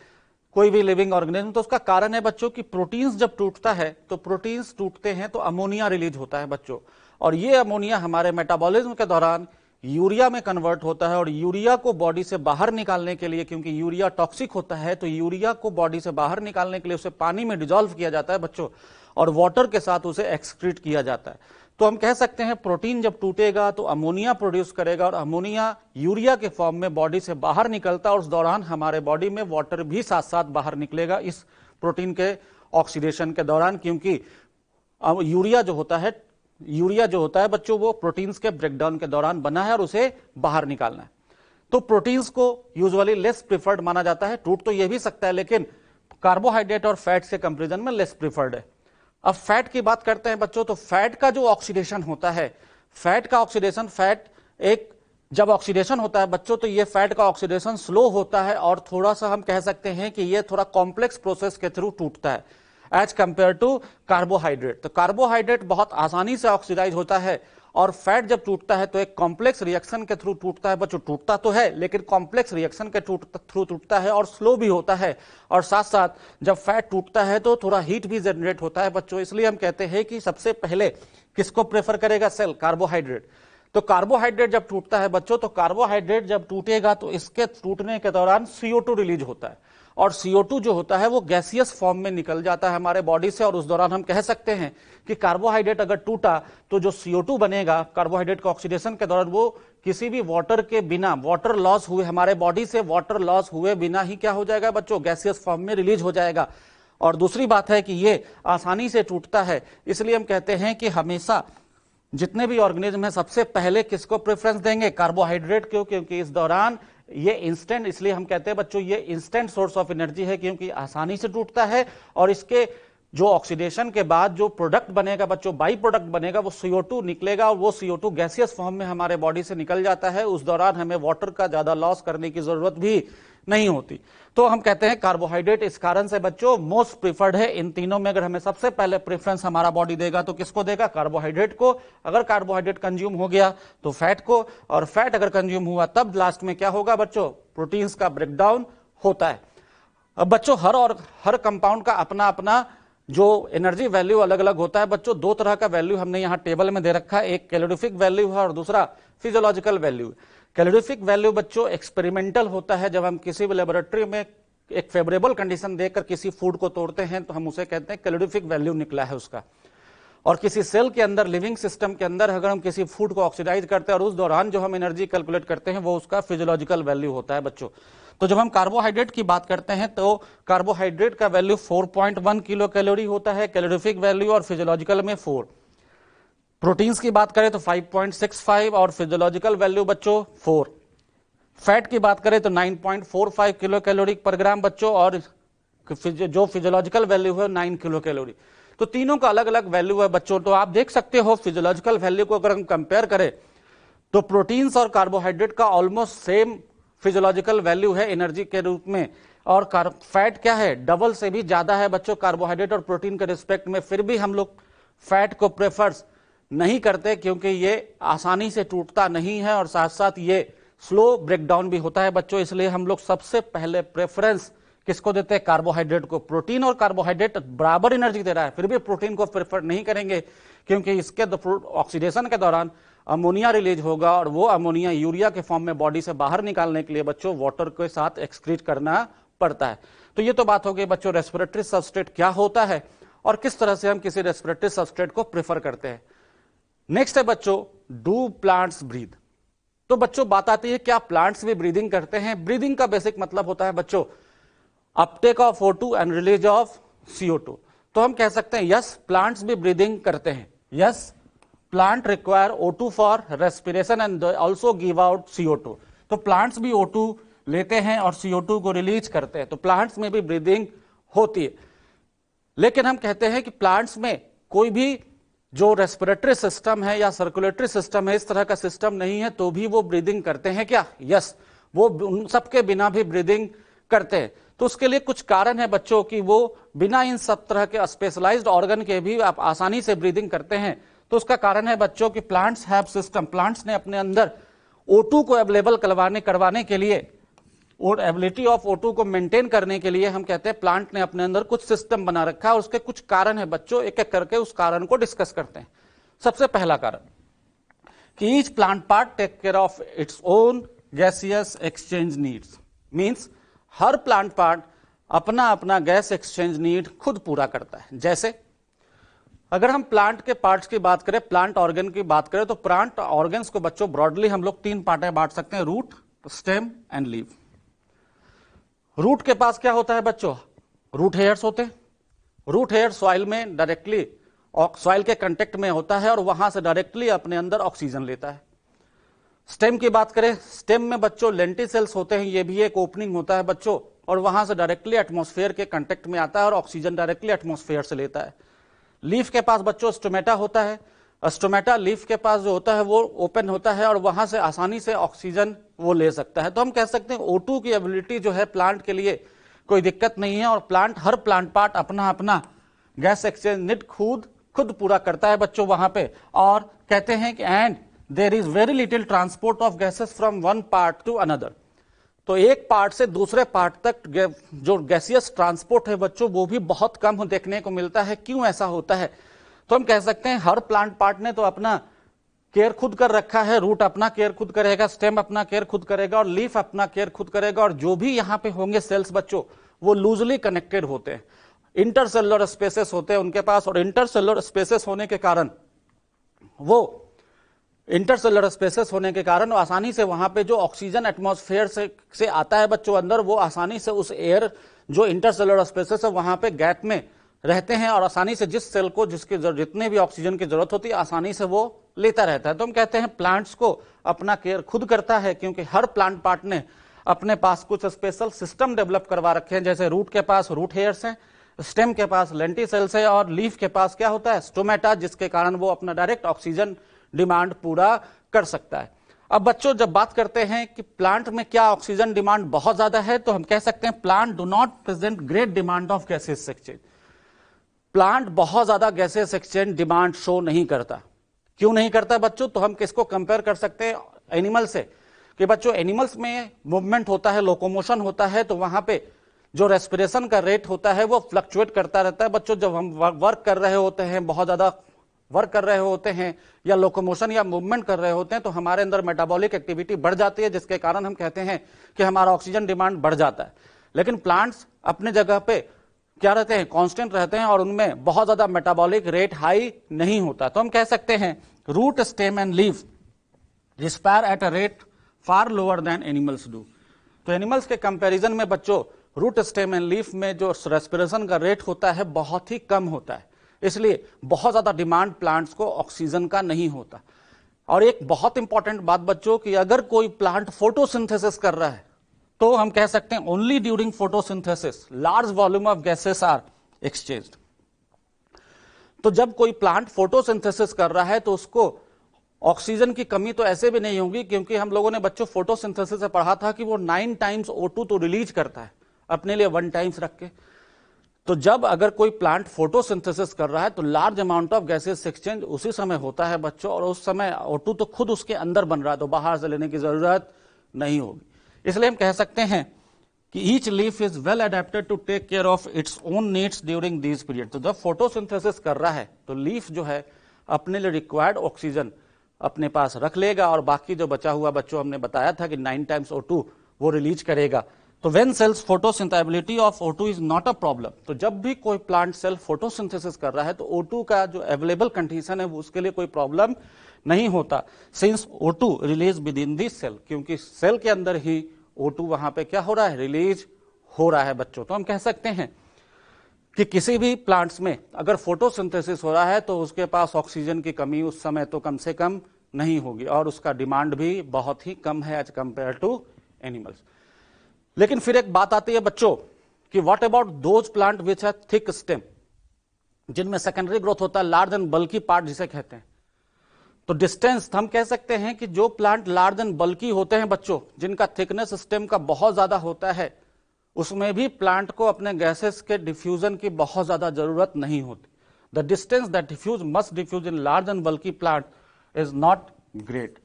कोई भी लिविंग ऑर्गेनिज्म? तो उसका कारण है बच्चों कि प्रोटीन्स जब टूटता है तो प्रोटीन्स टूटते हैं तो अमोनिया रिलीज होता है बच्चों, और ये अमोनिया हमारे मेटाबॉलिज्म के दौरान यूरिया में कन्वर्ट होता है, और यूरिया को बॉडी से बाहर निकालने के लिए, क्योंकि यूरिया टॉक्सिक होता है, तो यूरिया को बॉडी से बाहर निकालने के लिए उसे पानी में डिजोल्व किया जाता है बच्चों, और वाटर के साथ उसे एक्सक्रीट किया जाता है। तो हम कह सकते हैं प्रोटीन जब टूटेगा तो अमोनिया प्रोड्यूस करेगा, और अमोनिया यूरिया के फॉर्म में बॉडी से बाहर निकलता है, और उस दौरान हमारे बॉडी में वाटर भी साथ साथ बाहर निकलेगा इस प्रोटीन के ऑक्सीडेशन के दौरान, क्योंकि यूरिया जो होता है बच्चों वो प्रोटीन्स के ब्रेकडाउन के दौरान बना है और उसे बाहर निकालना है। तो प्रोटीन्स को यूजुअली लेस प्रिफर्ड माना जाता है, टूट तो यह भी सकता है लेकिन कार्बोहाइड्रेट और फैट्स के कंपेरिजन में लेस प्रिफर्ड है। अब फैट की बात करते हैं बच्चों, तो फैट का जो ऑक्सीडेशन होता है, फैट का ऑक्सीडेशन, जब ऑक्सीडेशन होता है बच्चों तो ये फैट का ऑक्सीडेशन स्लो होता है, और थोड़ा सा हम कह सकते हैं कि ये थोड़ा कॉम्प्लेक्स प्रोसेस के थ्रू टूटता है एज कंपेयर टू कार्बोहाइड्रेट। तो कार्बोहाइड्रेट बहुत आसानी से ऑक्सीडाइज होता है, और फैट जब टूटता है तो एक कॉम्प्लेक्स रिएक्शन के थ्रू टूटता है बच्चों। टूटता तो है लेकिन कॉम्प्लेक्स रिएक्शन के थ्रू टूटता है और स्लो भी होता है, और साथ साथ जब फैट टूटता है तो थोड़ा हीट भी जनरेट होता है बच्चों। इसलिए हम कहते हैं कि सबसे पहले किसको प्रेफर करेगा सेल? कार्बोहाइड्रेट। तो कार्बोहाइड्रेट जब टूटता है बच्चों, तो कार्बोहाइड्रेट जब टूटेगा तो इसके टूटने के दौरान CO2 रिलीज होता है, और CO2 जो होता है वो गैसियस फॉर्म में निकल जाता है हमारे बॉडी से, और उस दौरान हम कह सकते हैं कि कार्बोहाइड्रेट अगर टूटा तो जो CO2 बनेगा कार्बोहाइड्रेट का ऑक्सीडेशन के दौरान वो किसी भी वाटर के बिना, वाटर लॉस हुए, हमारे बॉडी से वाटर लॉस हुए बिना ही क्या हो जाएगा बच्चों? गैसियस फॉर्म में रिलीज हो जाएगा। और दूसरी बात है कि ये आसानी से टूटता है, इसलिए हम कहते हैं कि हमेशा जितने भी ऑर्गेनिज्म है सबसे पहले किसको प्रेफरेंस देंगे? कार्बोहाइड्रेट को, क्योंकि इस दौरान ये इंस्टेंट, इसलिए हम कहते हैं बच्चों ये इंस्टेंट सोर्स ऑफ एनर्जी है, क्योंकि आसानी से टूटता है, और इसके जो ऑक्सीडेशन के बाद जो प्रोडक्ट बनेगा बच्चों, बाई प्रोडक्ट बनेगा, वो CO2 निकलेगा, और वो CO2 गैसियस फॉर्म में हमारे बॉडी से निकल जाता है। उस दौरान हमें वाटर का ज्यादा लॉस करने की जरूरत भी नहीं होती। तो हम कहते हैं कार्बोहाइड्रेट इस कारण से बच्चों मोस्ट प्रिफर्ड है। इन तीनों में अगर हमें सबसे पहले प्रेफरेंस हमारा बॉडी देगा तो किसको देगा? कार्बोहाइड्रेट को। अगर कार्बोहाइड्रेट कंज्यूम हो गया तो फैट को, और फैट अगर कंज्यूम हुआ तब लास्ट में क्या होगा बच्चों? प्रोटीन्स का ब्रेकडाउन होता है। अब बच्चों हर कंपाउंड का अपना अपना जो एनर्जी वैल्यू अलग अलग होता है बच्चों। दो तरह का वैल्यू हमने यहाँ टेबल में दे रखा है, एक कैलोरीफिक वैल्यू है और दूसरा फिजियोलॉजिकल वैल्यू। कैलोरीफिक वैल्यू बच्चों एक्सपेरिमेंटल होता है, जब हम किसी भी लेबोरेटरी में एक फेवरेबल कंडीशन देकर किसी फूड को तोड़ते हैं तो हम उसे कहते हैं कैलोरीफिक वैल्यू निकला है उसका। और किसी सेल के अंदर, लिविंग सिस्टम के अंदर अगर हम किसी फूड को ऑक्सीडाइज करते हैं और उस दौरान जो हम एनर्जी कैलकुलेट करते हैं वो उसका फिजियोलॉजिकल वैल्यू होता है बच्चों। तो जब हम कार्बोहाइड्रेट की बात करते हैं तो कार्बोहाइड्रेट का वैल्यू 4.1 किलो कैलोरी होता है कैलोरीफिक वैल्यू, और फिजियोलॉजिकल में 4। प्रोटीन्स की बात करें तो 5.65 और फिजियोलॉजिकल वैल्यू बच्चों 4। फैट की बात करें तो 9.45 किलो कैलोरी पर ग्राम बच्चों, और जो फिजियोलॉजिकल वैल्यू है 9 किलो कैलोरी। तो तीनों का अलग अलग वैल्यू है बच्चों। तो आप देख सकते हो फिजियोलॉजिकल वैल्यू को अगर हम कंपेयर करें तो प्रोटीन्स और कार्बोहाइड्रेट का ऑलमोस्ट सेम फिजियोलॉजिकल वैल्यू है एनर्जी के रूप में, और फैट क्या है? डबल से भी ज्यादा है बच्चों कार्बोहाइड्रेट और प्रोटीन के रिस्पेक्ट में। फिर भी हम लोग फैट को प्रेफर नहीं करते क्योंकि ये आसानी से टूटता नहीं है, और साथ साथ ये स्लो ब्रेकडाउन भी होता है बच्चों। इसलिए हम लोग सबसे पहले प्रेफरेंस किसको देते हैं? कार्बोहाइड्रेट को। प्रोटीन और कार्बोहाइड्रेट बराबर एनर्जी दे रहा है, फिर भी प्रोटीन को प्रेफर नहीं करेंगे क्योंकि इसके ऑक्सीडेशन के दौरान अमोनिया रिलीज होगा, और वो अमोनिया यूरिया के फॉर्म में बॉडी से बाहर निकालने के लिए बच्चों वाटर के साथ एक्सक्रीट करना पड़ता है। तो ये तो बात हो गई बच्चों रेस्पिरेटरी सबस्ट्रेट क्या होता है और किस तरह से हम किसी रेस्पिरेटरी सबस्ट्रेट को प्रेफर करते हैं। नेक्स्ट है बच्चों, डू प्लांट्स ब्रीथ। तो बच्चों बात आती है क्या प्लांट्स भी ब्रीदिंग करते हैं? ब्रीदिंग का बेसिक मतलब होता है बच्चों Uptake of O2 and release of CO2। तो हम कह सकते हैं यस प्लांट्स भी ब्रीदिंग करते हैं। Yes plant require O2 for respiration and also give out CO2। तो प्लांट्स भी O2 लेते हैं और CO2 को रिलीज करते हैं। तो प्लांट्स में भी ब्रीदिंग होती है, लेकिन हम कहते हैं कि प्लांट्स में कोई भी जो रेस्पिरेटरी सिस्टम है या सर्कुलेटरी सिस्टम है, इस तरह का सिस्टम नहीं है तो भी वो ब्रीदिंग करते हैं क्या? यस, वो उन सबके बिना भी ब्रीदिंग करते हैं। तो उसके लिए कुछ कारण है बच्चों कि वो बिना इन सब तरह के स्पेशलाइज्ड ऑर्गन के भी आप आसानी से ब्रीदिंग करते हैं। तो उसका कारण है बच्चों कि प्लांट्स हैव सिस्टम, प्लांट्स ने अपने अंदर O2 को अवेलेबल करवाने के लिए और एबिलिटी ऑफ O2 को मेंटेन करने के लिए हम कहते हैं प्लांट ने अपने अंदर कुछ सिस्टम बना रखा है और उसके कुछ कारण है बच्चों, एक एक करके उस कारण को डिस्कस करते हैं। सबसे पहला कारण कि each plant part take care of its own gaseous exchange needs, means हर प्लांट पार्ट अपना अपना गैस एक्सचेंज नीड खुद पूरा करता है। जैसे अगर हम प्लांट के पार्ट्स की बात करें, प्लांट ऑर्गन की बात करें, तो प्लांट ऑर्गन्स को बच्चों ब्रॉडली हम लोग 3 पार्ट में बांट सकते हैं, root, stem and leave. Root के पास क्या होता है बच्चों? रूट हेयर्स होते हैं। रूट हेयर सॉइल में डायरेक्टली सॉइल के कांटेक्ट में होता है और वहां से डायरेक्टली अपने अंदर ऑक्सीजन लेता है। स्टेम की बात करें, स्टेम में बच्चों लेंटिसेल्स होते हैं, ये भी एक ओपनिंग होता है बच्चों, और वहां से डायरेक्टली एटमॉस्फेयर के कांटेक्ट में आता है और ऑक्सीजन डायरेक्टली एटमॉस्फेयर से लेता है। लीफ के पास बच्चों स्टोमेटा होता है। स्टोमेटा लीफ के पास जो होता है वो ओपन होता है और वहां से आसानी से ऑक्सीजन वो ले सकता है। तो हम कह सकते हैं O2 की एबिलिटी जो है प्लांट के लिए कोई दिक्कत नहीं है और हर प्लांट पार्ट अपना अपना गैस एक्सचेंज नीड खुद पूरा करता है बच्चों वहां पे। और कहते हैं कि and there is very little transport of gases from one part to another. तो एक पार्ट से दूसरे पार्ट तक जो गैसियस ट्रांसपोर्ट है बच्चों वो भी बहुत कम देखने को मिलता है। क्यों ऐसा होता है? तो हम कह सकते हैं हर प्लांट पार्ट ने तो अपना केयर खुद कर रखा है। रूट अपना केयर खुद करेगा, स्टेम अपना केयर खुद करेगा और लीफ अपना केयर खुद करेगा। और जो भी यहां पे होंगे सेल्स बच्चों वो लूजली कनेक्टेड होते हैं, इंटरसेलुलर स्पेसेस होते हैं उनके पास, और इंटरसेलुलर स्पेसेस होने के कारण आसानी से वहां पे जो ऑक्सीजन एटमॉस्फेयर से आता है बच्चों अंदर, वो आसानी से उस एयर जो इंटरसेलुलर स्पेसेस है वहां पे गैप में रहते हैं और आसानी से जिस सेल को जितने भी ऑक्सीजन की जरूरत होती है आसानी से वो लेता रहता है। तो हम कहते हैं प्लांट्स को अपना केयर खुद करता है क्योंकि हर प्लांट पार्ट ने अपने पास कुछ स्पेशल सिस्टम डेवलप करवा रखे हैं। जैसे रूट के पास रूट हेयर्स हैं, स्टेम के पास लेंटिसेल्स है और लीफ के पास क्या होता है? स्टोमेटा, जिसके कारण वो अपना डायरेक्ट ऑक्सीजन डिमांड पूरा कर सकता है। अब बच्चों जब बात करते हैं कि प्लांट में क्या ऑक्सीजन डिमांड बहुत ज्यादा है, तो हम कह सकते हैं plant do not present great demand of gases exchange. Plant बहुत ज्यादा गैसेस एक्सचेंज डिमांड शो नहीं करता। क्यों नहीं करता बच्चों? तो हम किसको कंपेयर कर सकते हैं? एनिमल से। कि बच्चों एनिमल्स में मूवमेंट होता है, लोकोमोशन होता है, तो वहां पे जो रेस्पिरेशन का रेट होता है वो फ्लक्चुएट करता रहता है बच्चों। जब हम वर्क कर रहे होते हैं, बहुत ज्यादा वर्क कर रहे होते हैं या लोकोमोशन या मूवमेंट कर रहे होते हैं, तो हमारे अंदर मेटाबॉलिक एक्टिविटी बढ़ जाती है, जिसके कारण हम कहते हैं कि हमारा ऑक्सीजन डिमांड बढ़ जाता है। लेकिन प्लांट्स अपने जगह पे क्या रहते हैं? कांस्टेंट रहते हैं और उनमें बहुत ज्यादा मेटाबॉलिक रेट हाई नहीं होता। तो हम कह सकते हैं root, stem and leaf respire at a rate far lower than animals do. तो एनिमल्स के कंपैरिजन में बच्चों रूट, स्टेम एंड लीफ में जो रेस्पिरेशन का रेट होता है बहुत ही कम होता है, इसलिए बहुत ज्यादा डिमांड प्लांट्स को ऑक्सीजन का नहीं होता। और एक बहुत इंपॉर्टेंट बात बच्चों कि अगर कोई प्लांट फोटोसिंथेसिस कर रहा है तो हम कह सकते हैं only during photosynthesis large volume of gases are exchanged. तो जब कोई प्लांट फोटोसिंथेसिस कर रहा है तो उसको ऑक्सीजन की कमी तो ऐसे भी नहीं होगी, क्योंकि हम लोगों ने बच्चों फोटोसिंथेसिस से पढ़ा था कि वो 9 टाइम्स O2 तो रिलीज करता है अपने लिए 1 टाइम्स रख के। तो जब अगर कोई प्लांट फोटोसिंथेसिस कर रहा है तो large amount of gases exchange उसी समय होता है बच्चों, और उस समय O2 तो खुद उसके अंदर बन रहा है, तो बाहर से लेने की जरूरत नहीं होगी। इसलिए हम कह सकते हैं कि each leaf is well adapted to take care of its own needs during this period. तो जब फोटोसिंथेसिस कर रहा है तो लीफ जो है अपने लिए रिक्वायर्ड ऑक्सीजन अपने पास रख लेगा और बाकी जो बचा हुआ बच्चों हमने बताया था कि 9 टाइम्स O2 वो रिलीज करेगा। तो when cells photosynthesis of O2 is not a problem. तो जब भी कोई प्लांट सेल फोटोसिंथेसिस कर रहा है तो O2 का जो अवेलेबल कंडीशन है उसके लिए कोई प्रॉब्लम नहीं होता, since O2 release within this cell, क्योंकि सेल के अंदर ही O2 वहां पे क्या हो रहा है? रिलीज हो रहा है बच्चों। तो हम कह सकते हैं कि किसी भी प्लांट्स में अगर फोटोसिंथेसिस हो रहा है तो उसके पास ऑक्सीजन की कमी उस समय तो कम से कम नहीं होगी और उसका डिमांड भी बहुत ही कम है एज कंपेयर टू एनिमल्स। लेकिन फिर एक बात आती है बच्चों कि what about those plant which have thick stem. जिनमें सेकेंडरी ग्रोथ होता है लार्ज एंड बल्की पार्ट जिसे कहते हैं। तो डिस्टेंस हम कह सकते हैं कि जो प्लांट लार्ज एंड बल्की होते हैं बच्चों, जिनका थिकनेस स्टेम का बहुत ज्यादा होता है, उसमें भी प्लांट को अपने गैसेस के डिफ्यूजन की बहुत ज्यादा जरूरत नहीं होती। The distance that diffuse must diffuse in large and bulky plant is not great.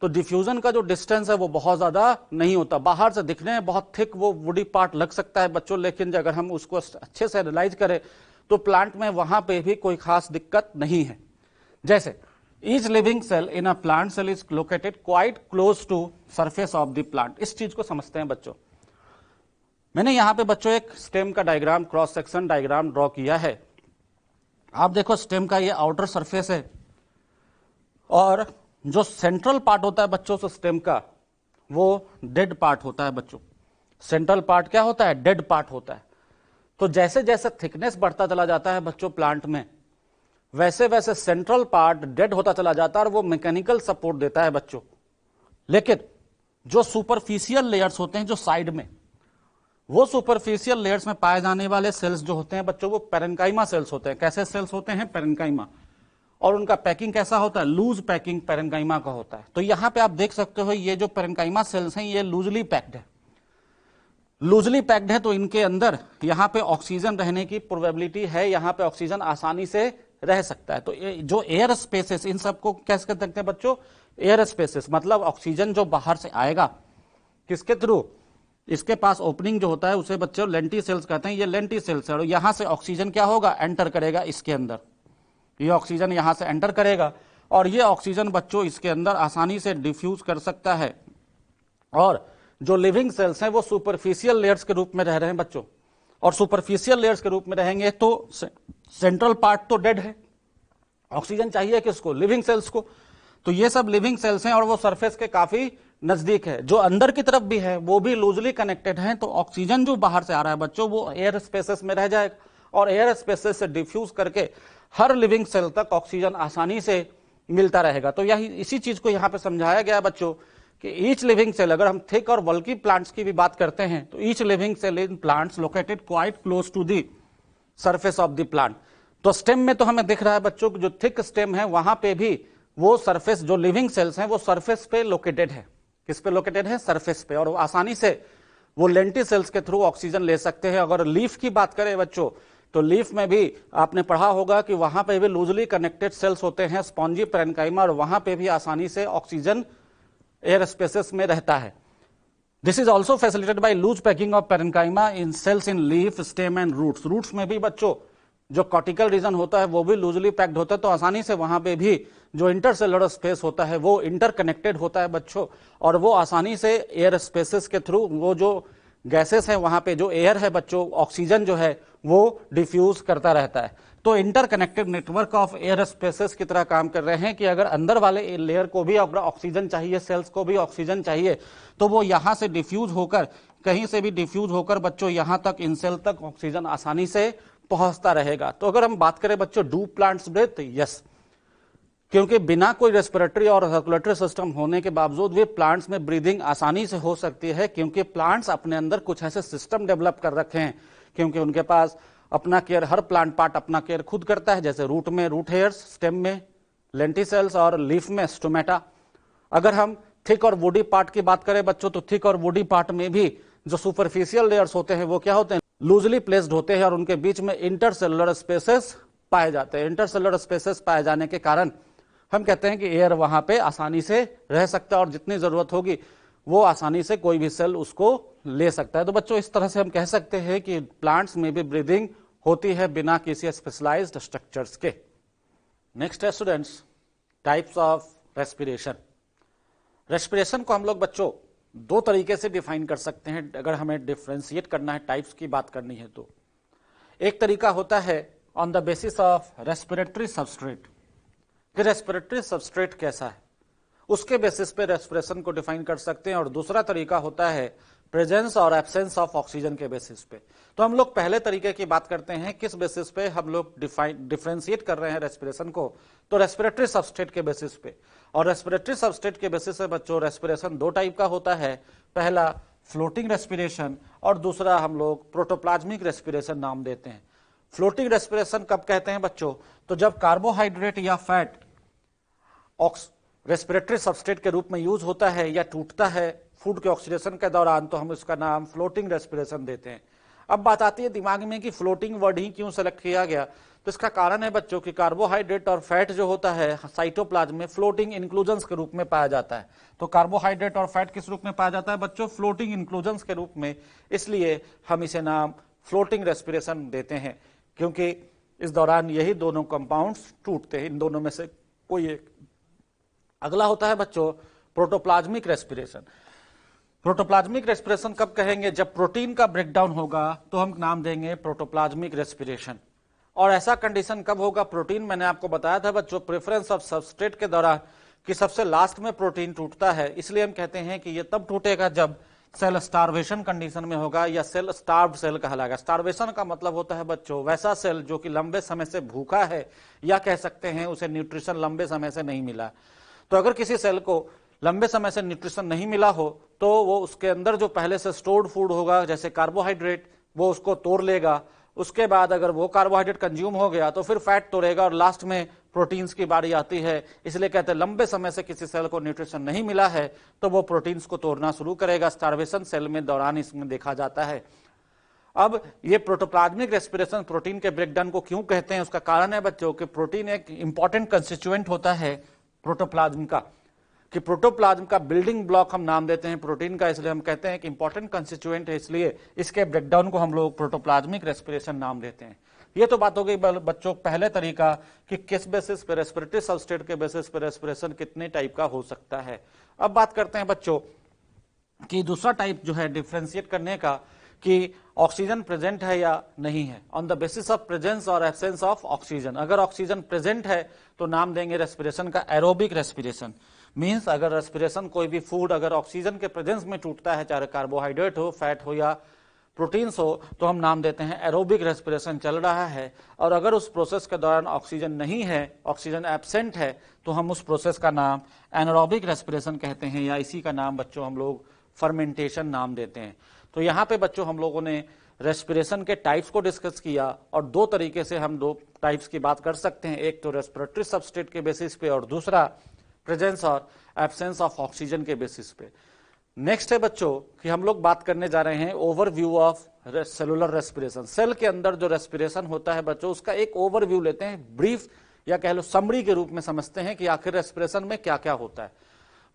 तो डिफ्यूजन का जो डिस्टेंस है वो बहुत ज्यादा नहीं होता। बाहर से दिखने में बहुत थिक वो वुडी पार्ट लग सकता है बच्चों, लेकिन अगर हम उसको अच्छे से एनालाइज करें तो प्लांट में वहां पे भी कोई खास दिक्कत नहीं है। जैसे each living cell in a plant cell is located quite close to surface of the plant. इस चीज को समझते हैं बच्चों। मैंने यहां पे बच्चों एक स्टेम का diagram, cross section diagram draw किया है। आप देखो स्टेम का ये आउटर सरफेस है और जो सेंट्रल पार्ट होता है बच्चों से स्टेम का, वो डेड पार्ट होता है बच्चों। सेंट्रल पार्ट क्या होता है? डेड पार्ट होता है। तो जैसे जैसे थिकनेस बढ़ता चला जाता है बच्चों प्लांट में, वैसे वैसे सेंट्रल पार्ट डेड होता चला जाता है और वो मैकेनिकल सपोर्ट देता है बच्चों। लेकिन जो सुपरफिशियल लेयर्स होते हैं जो साइड में, वो सुपरफिशियल लेयर्स में पाए जाने वाले सेल्स जो होते हैं बच्चों, वो पेरेन्काइमा सेल्स होते हैं। कैसे सेल्स होते हैं? पेरेन्काइमा। और उनका पैकिंग कैसा होता है? लूज पैकिंग पेरेन्काइमा का होता है। तो यहां पे आप देख सकते हो ये जो पेरेन्काइमा सेल्स हैं ये लूजली पैक्ड है। लूजली पैक्ड है तो इनके अंदर यहां पे ऑक्सीजन रहने की प्रोबेबिलिटी है, यहां पे ऑक्सीजन आसानी से रह सकता है। तो जो एयर स्पेसेस, इन सबको कैसे कहते हैं बच्चों? Air spaces. मतलब ऑक्सीजन जो बाहर से आएगा किसके थ्रू? इसके पास ओपनिंग जो होता है उसे बच्चों लेंटी सेल्स कहते हैं। ये लेंटी सेल्स है और यहां से ऑक्सीजन क्या होगा? एंटर करेगा इसके अंदर। ये ऑक्सीजन यहां से एंटर करेगा और ये ऑक्सीजन बच्चों इसके अंदर आसानी से डिफ्यूज कर सकता है। और जो लिविंग सेल्स हैं वो सुपरफिशियल लेयर्स के रूप में रह रहे हैं बच्चों, और सुपरफिशियल लेयर्स के रूप में रहेंगे तो सेंट्रल पार्ट तो डेड है, ऑक्सीजन चाहिए किसको? लिविंग सेल्स को। तो ये सब लिविंग सेल्स हैं और वो सरफेस के काफी नजदीक है। जो अंदर की तरफ भी है वो भी लूजली कनेक्टेड है। तो ऑक्सीजन जो बाहर से आ रहा है बच्चों वो एयर स्पेसेस में रह जाएगा और एयर स्पेसेस से डिफ्यूज करके हर लिविंग सेल तक ऑक्सीजन आसानी से मिलता रहेगा। तो यही इसी चीज को यहां पे समझाया गया बच्चों कि ईच लिविंग सेल, अगर हम थिक और बल्की प्लांट्स की भी बात करते हैं तो each living cell in plants located quite close to the surface of the plant. तो स्टेम में तो हमें दिख रहा है बच्चों कि जो थिक स्टेम है वहां पे भी वो सरफेस, जो लिविंग सेल्स हैं वो सरफेस पे लोकेटेड है। किस पे लोकेटेड है? सरफेस पे। और आसानी से वो लेंटी सेल्स के थ्रू ऑक्सीजन ले सकते हैं। अगर लीफ की बात करें बच्चों तो लीफ में भी आपने पढ़ा होगा कि वहां पे भी लूजली कनेक्टेड सेल्स होते हैं, स्पॉन्जी पेरेन्काइमा, और वहां पे भी आसानी से ऑक्सीजन एयर स्पेसेस में रहता है। This is also facilitated by loose packing of parenchyma in cells in leaf, stem and roots. Roots में भी बच्चों जो कॉर्टिकल रीजन होता है वो भी लूजली पैक्ड होता है, तो आसानी से वहां पे भी जो इंटरसेलुलर स्पेस होता है वो इंटरकनेक्टेड होता है बच्चों, और वो आसानी से एयर स्पेसेस के थ्रू वो जो गैसेस है वहां पे जो एयर है बच्चों, ऑक्सीजन जो है वो डिफ्यूज करता रहता है। तो interconnected network of air spaces की तरह काम कर रहे हैं कि अगर अंदर वाले लेयर को भी अगर ऑक्सीजन चाहिए, सेल्स को भी ऑक्सीजन चाहिए, तो वो यहां से डिफ्यूज होकर, कहीं से भी डिफ्यूज होकर बच्चों यहां तक, इन सेल तक ऑक्सीजन आसानी से पहुंचता रहेगा। तो अगर हम बात करें बच्चों डू प्लांट्स ब्रीथ? यस, क्योंकि बिना कोई रेस्पिरेटरी और सर्कुलेटरी सिस्टम होने के बावजूद भी प्लांट्स में ब्रीदिंग आसानी से हो सकती है, क्योंकि प्लांट्स अपने अंदर कुछ ऐसे सिस्टम डेवलप कर रखे हैं, क्योंकि उनके पास अपना केयर, हर प्लांट पार्ट अपना केयर खुद करता है। जैसे रूट में रूट हेयर्स, स्टेम में लेंटिसेल्स और लीफ में स्टोमेटा। अगर हम थिक और वुडी पार्ट की बात करें बच्चों तो थिक और वुडी पार्ट में भी जो सुपरफिशियल लेयर्स होते हैं वो क्या होते हैं? लूजली प्लेस्ड होते हैं और उनके बीच में इंटरसेलुलर स्पेसेस पाए जाते हैं। इंटरसेलुलर स्पेसेस पाए जाने के कारण हम कहते हैं कि एयर वहां पे आसानी से रह सकता है और जितनी जरूरत होगी वो आसानी से कोई भी सेल उसको ले सकता है। तो बच्चों इस तरह से हम कह सकते हैं कि प्लांट्स में भी ब्रीदिंग होती है बिना किसी स्पेशलाइज्ड स्ट्रक्चर्स के। नेक्स्ट है students types of respiration. Respiration को हम लोग बच्चों दो तरीके से डिफाइन कर सकते हैं अगर हमें डिफ्रेंशिएट करना है, टाइप्स की बात करनी है तो। एक तरीका होता है on the basis of respiratory substrate, कि रेस्पिरेटरी सबस्ट्रेट कैसा है उसके बेसिस पे रेस्पिरेशन को डिफाइन कर सकते हैं। और दूसरा तरीका होता है प्रेजेंस और एब्सेंस ऑफ ऑक्सीजन के बेसिस पे। तो हम लोग पहले तरीके की बात करते हैं, किस बेसिस पे हम लोग डिफरेंशिएट कर रहे हैं रेस्पिरेशन को, तो रेस्पिरेटरी सबस्ट्रेट के बेसिस पे। और रेस्पिरेटरी सबस्ट्रेट के बेसिस पे बच्चों रेस्पिरेशन दो टाइप का होता है, पहला फ्लोटिंग रेस्पिरेशन और दूसरा हम लोग प्रोटोप्लाज्मिक रेस्पिरेशन नाम देते हैं। फ्लोटिंग रेस्पिरेशन कब कहते हैं बच्चों? तो जब कार्बोहाइड्रेट या फैट रेस्पिरेटरी सबस्ट्रेट के रूप में यूज होता है या टूटता है फूड के ऑक्सीडेशन के दौरान, तो हम इसका नाम फ्लोटिंग रेस्पिरेशन देते हैं। अब बात आती है दिमाग में कि फ्लोटिंग वर्ड ही क्यों सेलेक्ट किया गया? तो इसका कारण है बच्चों कि कार्बोहाइड्रेट और फैट जो होता है साइटोप्लाज्म में फ्लोटिंग इंक्लूजन्स के रूप में पाया जाता है। तो कार्बोहाइड्रेट और फैट किस रूप में पाया जाता है बच्चों? फ्लोटिंग इंक्लूजन्स के रूप में। इसलिए हम इसे नाम फ्लोटिंग रेस्पिरेशन देते हैं, क्योंकि इस दौरान यही दोनों कंपाउंड्स टूटते हैं, इन दोनों में से कोई एक। अगला होता है बच्चों प्रोटोप्लाज्मिक रेस्पिरेशन। प्रोटोप्लाज्मिक रेस्पिरेशन कब कहेंगे? जब प्रोटीन का ब्रेकडाउन होगा तो हम नाम देंगे प्रोटोप्लाज्मिक रेस्पिरेशन। और ऐसा कंडीशन कब होगा? प्रोटीन, मैंने आपको बताया था बच्चों प्रेफरेंस ऑफ सबस्ट्रेट के दौरान कि सबसे लास्ट में प्रोटीन टूटता है, इसलिए हम कहते हैं कि ये तब टूटेगा जब सेल स्टार्वेशन कंडीशन में होगा या सेल स्टार्व्ड सेल कहलाएगा। स्टार्वेशन का मतलब होता है बच्चों वैसा सेल जो कि लंबे समय से भूखा है, या कह सकते हैं उसे न्यूट्रिशन लंबे समय से नहीं मिला। तो अगर किसी सेल को लंबे समय से न्यूट्रिशन नहीं मिला हो तो वो उसके अंदर जो पहले से स्टोर्ड फूड होगा जैसे कार्बोहाइड्रेट, वो उसको तोड़ लेगा। उसके बाद अगर वो कार्बोहाइड्रेट कंज्यूम हो गया तो फिर फैट तोड़ेगा और लास्ट में प्रोटीन्स की बारी आती है। इसलिए कहते हैं लंबे समय से किसी सेल को न्यूट्रिशन नहीं मिला है तो वो प्रोटीन्स को तोड़ना शुरू करेगा। स्टार्वेशन सेल में दौरान इसमें देखा जाता है। अब ये प्रोटोप्लाज्मिक रेस्पिरेशन प्रोटीन के ब्रेकडाउन को क्यों कहते हैं? उसका कारण है बच्चों कि प्रोटीन एक इंपॉर्टेंट कंस्टिट्यूएंट होता है प्रोटोप्लाज्म का, कि प्रोटोप्लाज्म का बिल्डिंग ब्लॉक हम नाम देते हैं प्रोटीन का, इसलिए हम कहते हैं कि इंपॉर्टेंट कंस्टिट्यूएंट है, इसलिए इसके ब्रेकडाउन को हम लोग प्रोटोप्लाज्मिक रेस्पिरेशन नाम देते हैं। ये तो बात हो गई बच्चों पहले तरीका कि किस बेसिस पे रेस्पिरेटरी सबस्ट्रेट के बेसिस पे रेस्पिरेशन कितने टाइप का हो सकता है। अब बात करते हैं बच्चों कि दूसरा टाइप जो है डिफ्रेंशिएट करने का कि ऑक्सीजन प्रेजेंट है या नहीं है, on the basis of presence और एब्सेंस ऑफ ऑक्सीजन। अगर ऑक्सीजन प्रेजेंट है तो नाम देंगे रेस्पिरेशन का एरोबिक रेस्पिरेशन। मीन्स अगर रेस्पिरेशन कोई भी फूड अगर ऑक्सीजन के प्रेजेंस में टूटता है, चाहे कार्बोहाइड्रेट हो, फैट हो या प्रोटीन्स हो, तो हम नाम देते हैं एरोबिक रेस्पिरेशन चल रहा है। और अगर उस प्रोसेस के दौरान ऑक्सीजन नहीं है, ऑक्सीजन एब्सेंट है, तो हम उस प्रोसेस का नाम एनारोबिक रेस्पिरेशन कहते हैं, या इसी का नाम बच्चों हम लोग फर्मेंटेशन नाम देते हैं। तो यहाँ पे बच्चों हम लोगों ने रेस्पिरेशन के टाइप्स को डिस्कस किया और दो तरीके से हम दो टाइप्स की बात कर सकते हैं, एक तो रेस्पिरेटरी सबस्ट्रेट के बेसिस पे और दूसरा प्रेजेंस और एब्सेंस ऑफ ऑक्सीजन के बेसिस पे। नेक्स्ट है बच्चों कि हम लोग बात करने जा रहे हैं overview of cellular respiration. Cell के अंदर जो रेस्पिरेशन होता है बच्चों उसका एक ओवरव्यू लेते हैं, ब्रीफ या कह लो समरी के रूप में समझते हैं कि आखिर रेस्पिरेशन में क्या क्या होता है।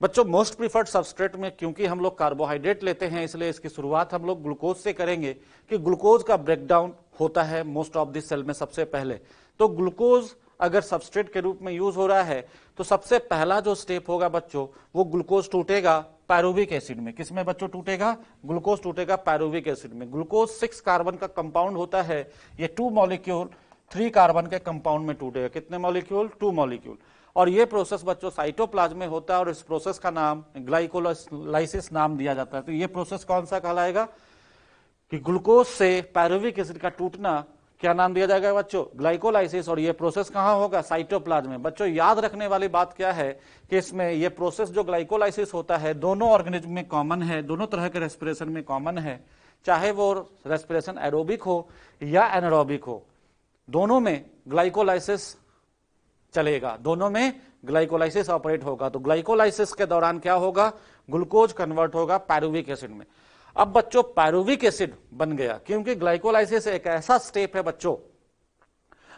बच्चों मोस्ट प्रीफर्ड सबस्ट्रेट में क्योंकि हम लोग कार्बोहाइड्रेट लेते हैं इसलिए इसकी शुरुआत हम लोग ग्लूकोज से करेंगे कि ग्लूकोज का ब्रेकडाउन होता है मोस्ट ऑफ दिस सेल में सबसे पहले। तो ग्लूकोज अगर सबस्ट्रेट के रूप में यूज हो रहा है तो सबसे पहला जो स्टेप होगा बच्चों वो ग्लूकोज टूटेगा पायरुविक एसिड में। किसमें बच्चों टूटेगा? ग्लूकोज टूटेगा पायरुविक एसिड में। ग्लूकोज 6 कार्बन का कंपाउंड होता है, ये 2 मॉलिक्यूल 3 कार्बन के कंपाउंड में टूटेगा। कितने मॉलिक्यूल? 2 मॉलिक्यूल। और ये प्रोसेस बच्चों साइटोप्लाज्म में होता है और इस प्रोसेस का नाम ग्लाइकोलाइसिस नाम दिया जाता है। तो ये प्रोसेस कौन सा कहलाएगा कि ग्लूकोज से पायरुविक एसिड का टूटना, क्या नाम दिया जाएगा बच्चों? ग्लाइकोलाइसिस। और ये प्रोसेस कहां होगा? साइटोप्लाज्म में। बच्चों याद रखने वाली बात क्या है कि इसमें ये प्रोसेस जो ग्लाइकोलाइसिस होता है दोनों ऑर्गेनिज्म में कॉमन है, दोनों तरह के रेस्पिरेशन में कॉमन है, चाहे वो रेस्पिरेशन एरोबिक हो या एनारोबिक हो, दोनों में ग्लाइकोलाइसिस चलेगा, दोनों में ग्लाइकोलाइसिस ऑपरेट होगा। तो ग्लाइकोलाइसिस के दौरान क्या होगा? ग्लूकोज कन्वर्ट होगा पायरुविक एसिड में। अब बच्चों पायरुविक एसिड बन गया क्योंकि ग्लाइकोलाइसिस एक ऐसा स्टेप है बच्चों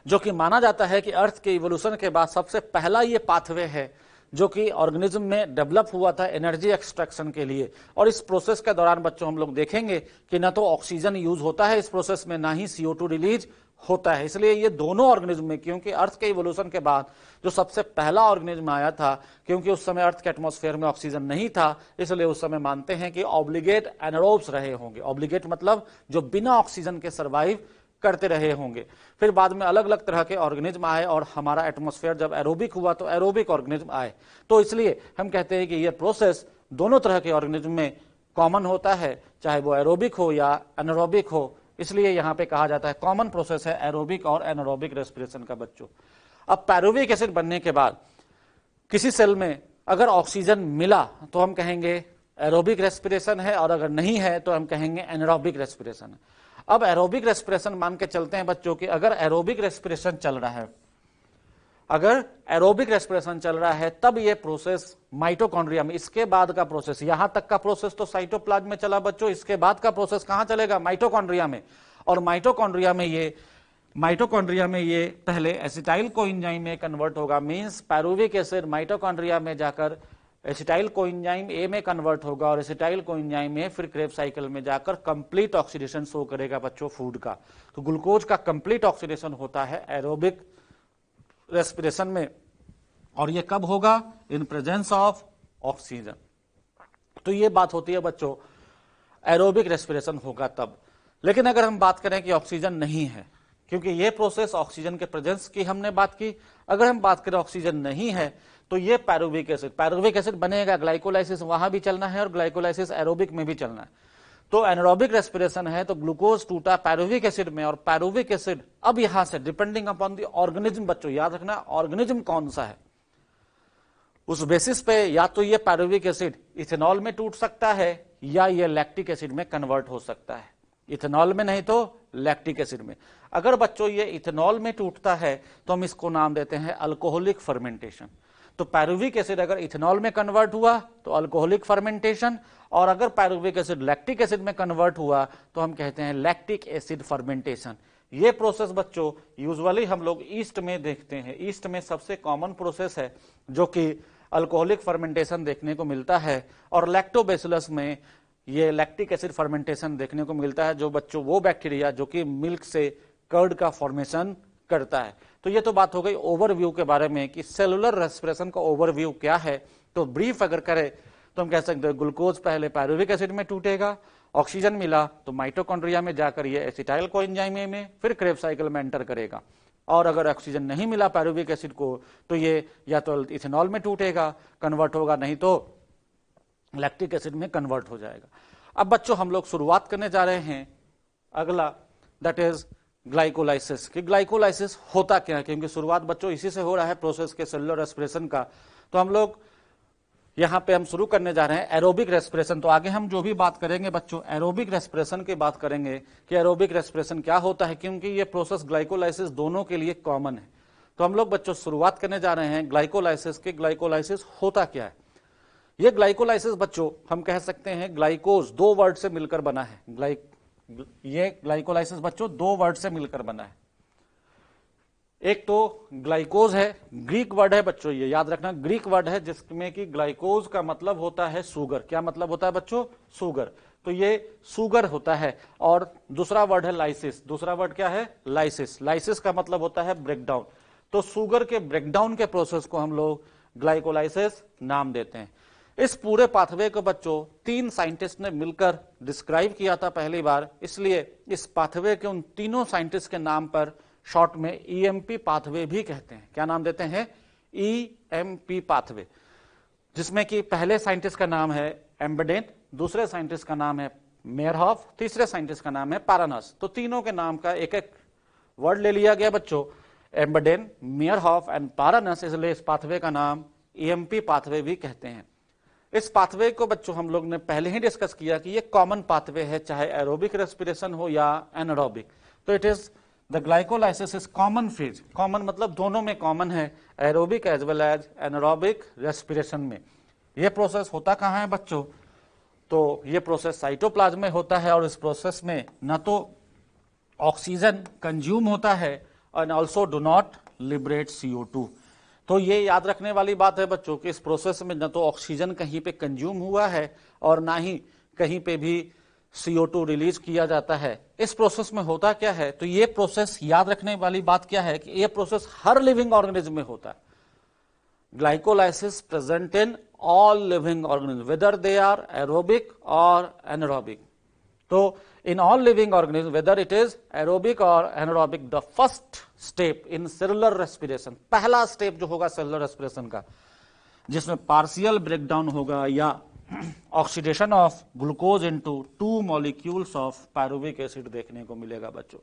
जो कि माना जाता है कि अर्थ के इवोल्यूशन के बाद सबसे पहला ये पाथवे है जो कि ऑर्गेनिज्म में डेवलप हुआ था एनर्जी एक्सट्रैक्शन के लिए। और इस प्रोसेस के दौरान बच्चों हम लोग देखेंगे कि ना तो ऑक्सीजन यूज होता है इस प्रोसेस में, ना ही CO2 रिलीज होता है। इसलिए ये दोनों ऑर्गेनिज्म में, क्योंकि अर्थ के इवोल्यूशन के बाद जो सबसे पहला ऑर्गेनिज्म आया था, क्योंकि उस समय अर्थ के एटमॉस्फेयर में ऑक्सीजन नहीं था, इसलिए उस समय मानते हैं कि ऑब्लिगेट एनारोब्स रहे होंगे। ऑब्लिगेट मतलब जो बिना ऑक्सीजन के सर्वाइव करते रहे होंगे। फिर बाद में अलग अलग तरह के ऑर्गेनिज्म आए और हमारा एटमॉस्फेयर जब एरोबिक हुआ तो एरोबिक ऑर्गेनिज्म आए। तो इसलिए हम कहते हैं कि यह प्रोसेस दोनों तरह के ऑर्गेनिज्म में कॉमन होता है, चाहे वो एरोबिक हो या एनारोबिक हो। इसलिए यहां पे कहा जाता है कॉमन प्रोसेस है एरोबिक और एनारोबिक रेस्पिरेशन का बच्चों। अब पायरुविक एसिड बनने के बाद किसी सेल में अगर ऑक्सीजन मिला तो हम कहेंगे एरोबिक रेस्पिरेशन है, और अगर नहीं है तो हम कहेंगे एनारोबिक रेस्पिरेशन है। अब एरोबिक रेस्पिरेशन मान के चलते हैं बच्चों कि अगर एरोबिक रेस्पिरेशन चल रहा है, अगर एरोबिक रेस्पिरेशन चल रहा है तब ये प्रोसेस माइटोकॉन्ड्रिया में, इसके बाद का प्रोसेस, यहां तक का प्रोसेस तो साइटोप्लाज्म में चला बच्चों, इसके बाद का प्रोसेस कहां चलेगा? माइटोकॉन्ड्रिया में। और माइटोकॉन्ड्रिया में ये पहले एसिटाइल कोएंजाइम में कन्वर्ट होगा, मींस पायरुविक एसिड माइटोकॉन्ड्रिया में जाकर एसिटाइल कोएंजाइम ए में कन्वर्ट होगा और एसिटाइल कोएंजाइम ए फिर क्रेब्स साइकिल में जाकर कंप्लीट ऑक्सीडेशन शो करेगा बच्चों फूड का। तो ग्लूकोज का कंप्लीट ऑक्सीडेशन होता है एरोबिक रेस्पिरेशन में, और ये कब होगा? In presence of oxygen. तो ये बात होती है बच्चों, एरोबिक रेस्पिरेशन होगा तब। लेकिन अगर हम बात करें कि ऑक्सीजन नहीं है, क्योंकि ये प्रोसेस ऑक्सीजन के प्रेजेंस की हमने बात की, अगर हम बात करें ऑक्सीजन नहीं है तो ये पायरुविक एसिड बनेगा, ग्लाइकोलाइसिस वहां भी चलना है और ग्लाइकोलाइसिस एरोबिक में भी चलना है। तो एनारोबिक रेस्पिरेशन है तो ग्लूकोज टूटा पायरुविक एसिड में, और पायरुविक एसिड अब यहां से डिपेंडिंग अपॉन द ऑर्गेनिज्म, बच्चों याद रखना ऑर्गेनिज्म कौन सा है, उस बेसिस पे या तो ये पायरुविक एसिड इथेनॉल में टूट सकता है या ये लैक्टिक एसिड में कन्वर्ट हो सकता है। इथेनॉल में नहीं तो लैक्टिक एसिड में। अगर बच्चों ये इथेनॉल में टूटता है तो हम इसको नाम देते हैं अल्कोहलिक फर्मेंटेशन। तो पायरुविक एसिड अगर इथेनॉल में कन्वर्ट हुआ तो अल्कोहलिक फर्मेंटेशन, और अगर पायरुविक एसिड लैक्टिक एसिड में कन्वर्ट हुआ तो हम कहते हैं लैक्टिक एसिड फर्मेंटेशन। ये प्रोसेस बच्चों यूजुअली हम लोग ईस्ट में देखते हैं, ईस्ट में सबसे कॉमन प्रोसेस है जो कि अल्कोहलिक फर्मेंटेशन देखने को मिलता है, और लैक्टोबैसिलस में ये लैक्टिक एसिड फर्मेंटेशन देखने को मिलता है, जो बच्चों वो बैक्टीरिया जो कि मिल्क से कर्ड का फॉर्मेशन करता है। तो ये तो बात हो गई ओवरव्यू के बारे में कि सेलुलर रेस्पिरेशन का ओवरव्यू क्या है। तो ब्रीफ अगर करें तो हम कह सकते हैं ग्लूकोज पहले पायरुविक एसिड में टूटेगा, ऑक्सीजन मिला तो माइटोकॉन्ड्रिया में जाकर ये एसिटाइल कोएंजाइम में फिर क्रेब्स साइकिल में एंटर करेगा, और अगर ऑक्सीजन नहीं मिला पायरुविक एसिड को तो ये या तो इथेनॉल में टूटेगा कन्वर्ट होगा, नहीं तो लैक्टिक एसिड में कन्वर्ट हो जाएगा। अब बच्चों हम लोग शुरुआत करने जा रहे हैं अगला, दैट इज ग्लाइकोलाइसिस। कि ग्लाइकोलाइसिस होता क्या है, क्योंकि शुरुआत बच्चों इसी से हो रहा है प्रोसेस के सेलुलर रेस्पिरेशन का। तो हम लोग यहां पे हम शुरू करने जा रहे हैं एरोबिक रेस्पिरेशन। तो आगे हम जो भी बात करेंगे बच्चों एरोबिक रेस्पिरेशन की बात करेंगे कि एरोबिक रेस्पिरेशन क्या होता है, क्योंकि ये प्रोसेस ग्लाइकोलाइसिस दोनों के लिए कॉमन है। तो हम लोग बच्चों शुरुआत करने जा रहे हैं ग्लाइकोलाइसिस के। ग्लाइकोलाइसिस होता क्या है? ये ग्लाइकोलाइसिस बच्चों हम कह सकते हैं ग्लाइकोज दो वर्ड से मिलकर बना है। ये ग्लाइकोलाइसिस बच्चों दो वर्ड से मिलकर बना है। एक तो ग्लाइकोज है, ग्रीक वर्ड है बच्चों, ये याद रखना ग्रीक वर्ड है जिसमें कि ग्लाइकोज का मतलब होता है सुगर। क्या मतलब होता है बच्चों? सुगर। तो ये सुगर होता है। और दूसरा वर्ड है लाइसिस। दूसरा वर्ड क्या है? लाइसिस। लाइसिस का मतलब होता है ब्रेकडाउन। तो सुगर के ब्रेकडाउन के प्रोसेस को हम लोग ग्लाइकोलाइसिस नाम देते हैं। इस पूरे पाथवे को बच्चों 3 साइंटिस्ट ने मिलकर डिस्क्राइब किया था पहली बार, इसलिए इस पाथवे के उन तीनों साइंटिस्ट के नाम पर शॉर्ट में ईएमपी पाथवे भी कहते हैं। क्या नाम देते हैं? ईएमपी पाथवे, जिसमें कि पहले साइंटिस्ट का नाम है एम्बेडेन, दूसरे साइंटिस्ट का नाम है मेयरहॉफ, तीसरे साइंटिस्ट का नाम है पारानस। तो तीनों के नाम का एक एक वर्ड ले लिया गया बच्चों, एम्बेडेन, मेयरहॉफ एंड पारानस, इसलिए इस पाथवे का नाम ईएमपी पाथवे भी कहते हैं। इस पाथवे को बच्चों हम लोग ने पहले ही डिस्कस किया कि ये कॉमन पाथवे है, चाहे एरोबिक रेस्पिरेशन हो या एनारोबिक। तो it is the glycolysis is common phase. Common मतलब दोनों में कॉमन है, aerobic as well as anaerobic respiration में। ये प्रोसेस होता कहाँ है बच्चों? तो ये प्रोसेस साइटोप्लाज्म में होता है, और इस प्रोसेस में न तो ऑक्सीजन कंज्यूम होता है and also do not liberate CO2। तो ये याद रखने वाली बात है बच्चों कि इस प्रोसेस में न तो ऑक्सीजन कहीं पे कंज्यूम हुआ है और ना ही कहीं पे भी CO2 रिलीज किया जाता है। इस प्रोसेस में होता क्या है? तो ये प्रोसेस याद रखने वाली बात क्या है कि ये प्रोसेस हर लिविंग ऑर्गेनिज्म में होता है। Glycolysis present in all living organism whether they are aerobic और एनारोबिक। तो in all living organisms, whether it is aerobic or anaerobic, the first step in cellular respiration, पहला स्टेप जो होगा सेलुलर रेस्पिरेशन का, जिसमें पार्शियल ब्रेकडाउन होगा या oxidation of glucose into 2 molecules of pyruvic acid देखने को मिलेगा बच्चों।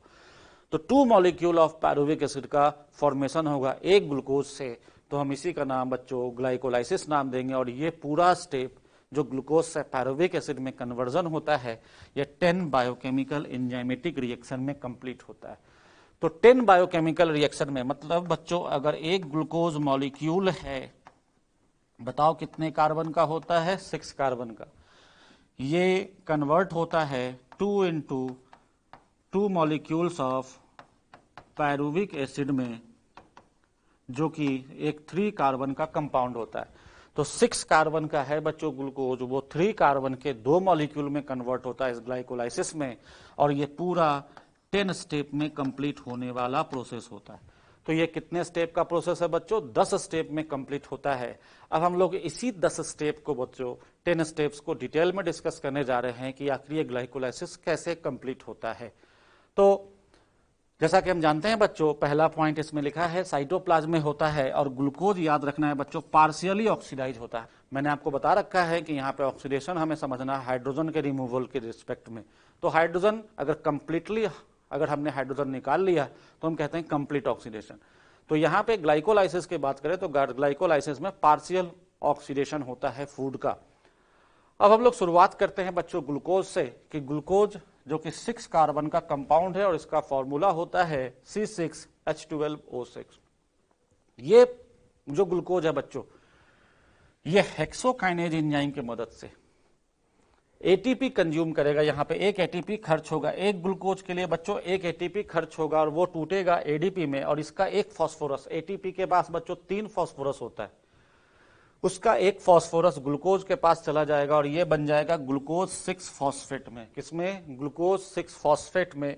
तो 2 मॉलिक्यूल ऑफ पायरुविक एसिड का फॉर्मेशन होगा एक ग्लूकोज से, तो हम इसी का नाम बच्चों ग्लाइकोलाइसिस नाम देंगे। और ये पूरा स्टेप जो ग्लूकोज से पायरुविक एसिड में कन्वर्जन होता है, ये 10 बायोकेमिकल एंजाइमेटिक रिएक्शन में कंप्लीट होता है। तो 10 बायोकेमिकल रिएक्शन में मतलब बच्चों अगर एक ग्लूकोज मॉलिक्यूल है, बताओ कितने कार्बन का होता है? 6 कार्बन का। ये कन्वर्ट होता है 2 into 2 molecules of pyruvic acid में, जो कि एक 3 कार्बन का कंपाउंड होता है। तो 6 कार्बन का है बच्चों ग्लूकोज, वो 3 कार्बन के 2 मॉलिक्यूल में कन्वर्ट होता है इस ग्लाइकोलाइसिस में, और ये पूरा 10 स्टेप में कंप्लीट होने वाला प्रोसेस होता है। तो ये कितने स्टेप का प्रोसेस है बच्चों? 10 स्टेप में कंप्लीट होता है। अब हम लोग इसी 10 स्टेप को बच्चों 10 स्टेप्स को डिटेल में डिस्कस करने जा रहे हैं कि आखिर ये ग्लाइकोलाइसिस कैसे कंप्लीट होता है। तो जैसा कि हम जानते हैं बच्चों, पहला पॉइंट इसमें लिखा है साइटोप्लाज्म में होता है, और ग्लूकोज याद रखना है बच्चों पार्शियली ऑक्सीडाइज होता है। मैंने आपको बता रखा है कि यहाँ पे ऑक्सीडेशन हमें समझना है हाइड्रोजन के रिमूवल के रिस्पेक्ट में। तो हाइड्रोजन अगर कंप्लीटली अगर हमने हाइड्रोजन निकाल लिया तो हम कहते हैं कंप्लीट ऑक्सीडेशन। तो यहाँ पे ग्लाइकोलाइसिस की बात करें तो ग्लाइकोलाइसिस में पार्शियल ऑक्सीडेशन होता है फूड का। अब हम लोग शुरुआत करते हैं बच्चों ग्लूकोज से, कि ग्लूकोज जो कि 6 कार्बन का कंपाउंड है और इसका फॉर्मूला होता है C6H12O6। ये जो ग्लूकोज है बच्चों, ये हेक्सोकाइनेज एंजाइम की मदद से एटीपी कंज्यूम करेगा। यहाँ पे एक एटीपी खर्च होगा, एक ग्लूकोज के लिए बच्चों एक एटीपी खर्च होगा, और वो टूटेगा एडीपी में, और इसका एक फास्फोरस, एटीपी के पास बच्चों 3 फास्फोरस होता है, उसका एक फास्फोरस ग्लूकोज के पास चला जाएगा और ये बन जाएगा ग्लूकोज 6 फॉस्फेट में। किसमें? ग्लूकोज 6 फॉस्फेट में।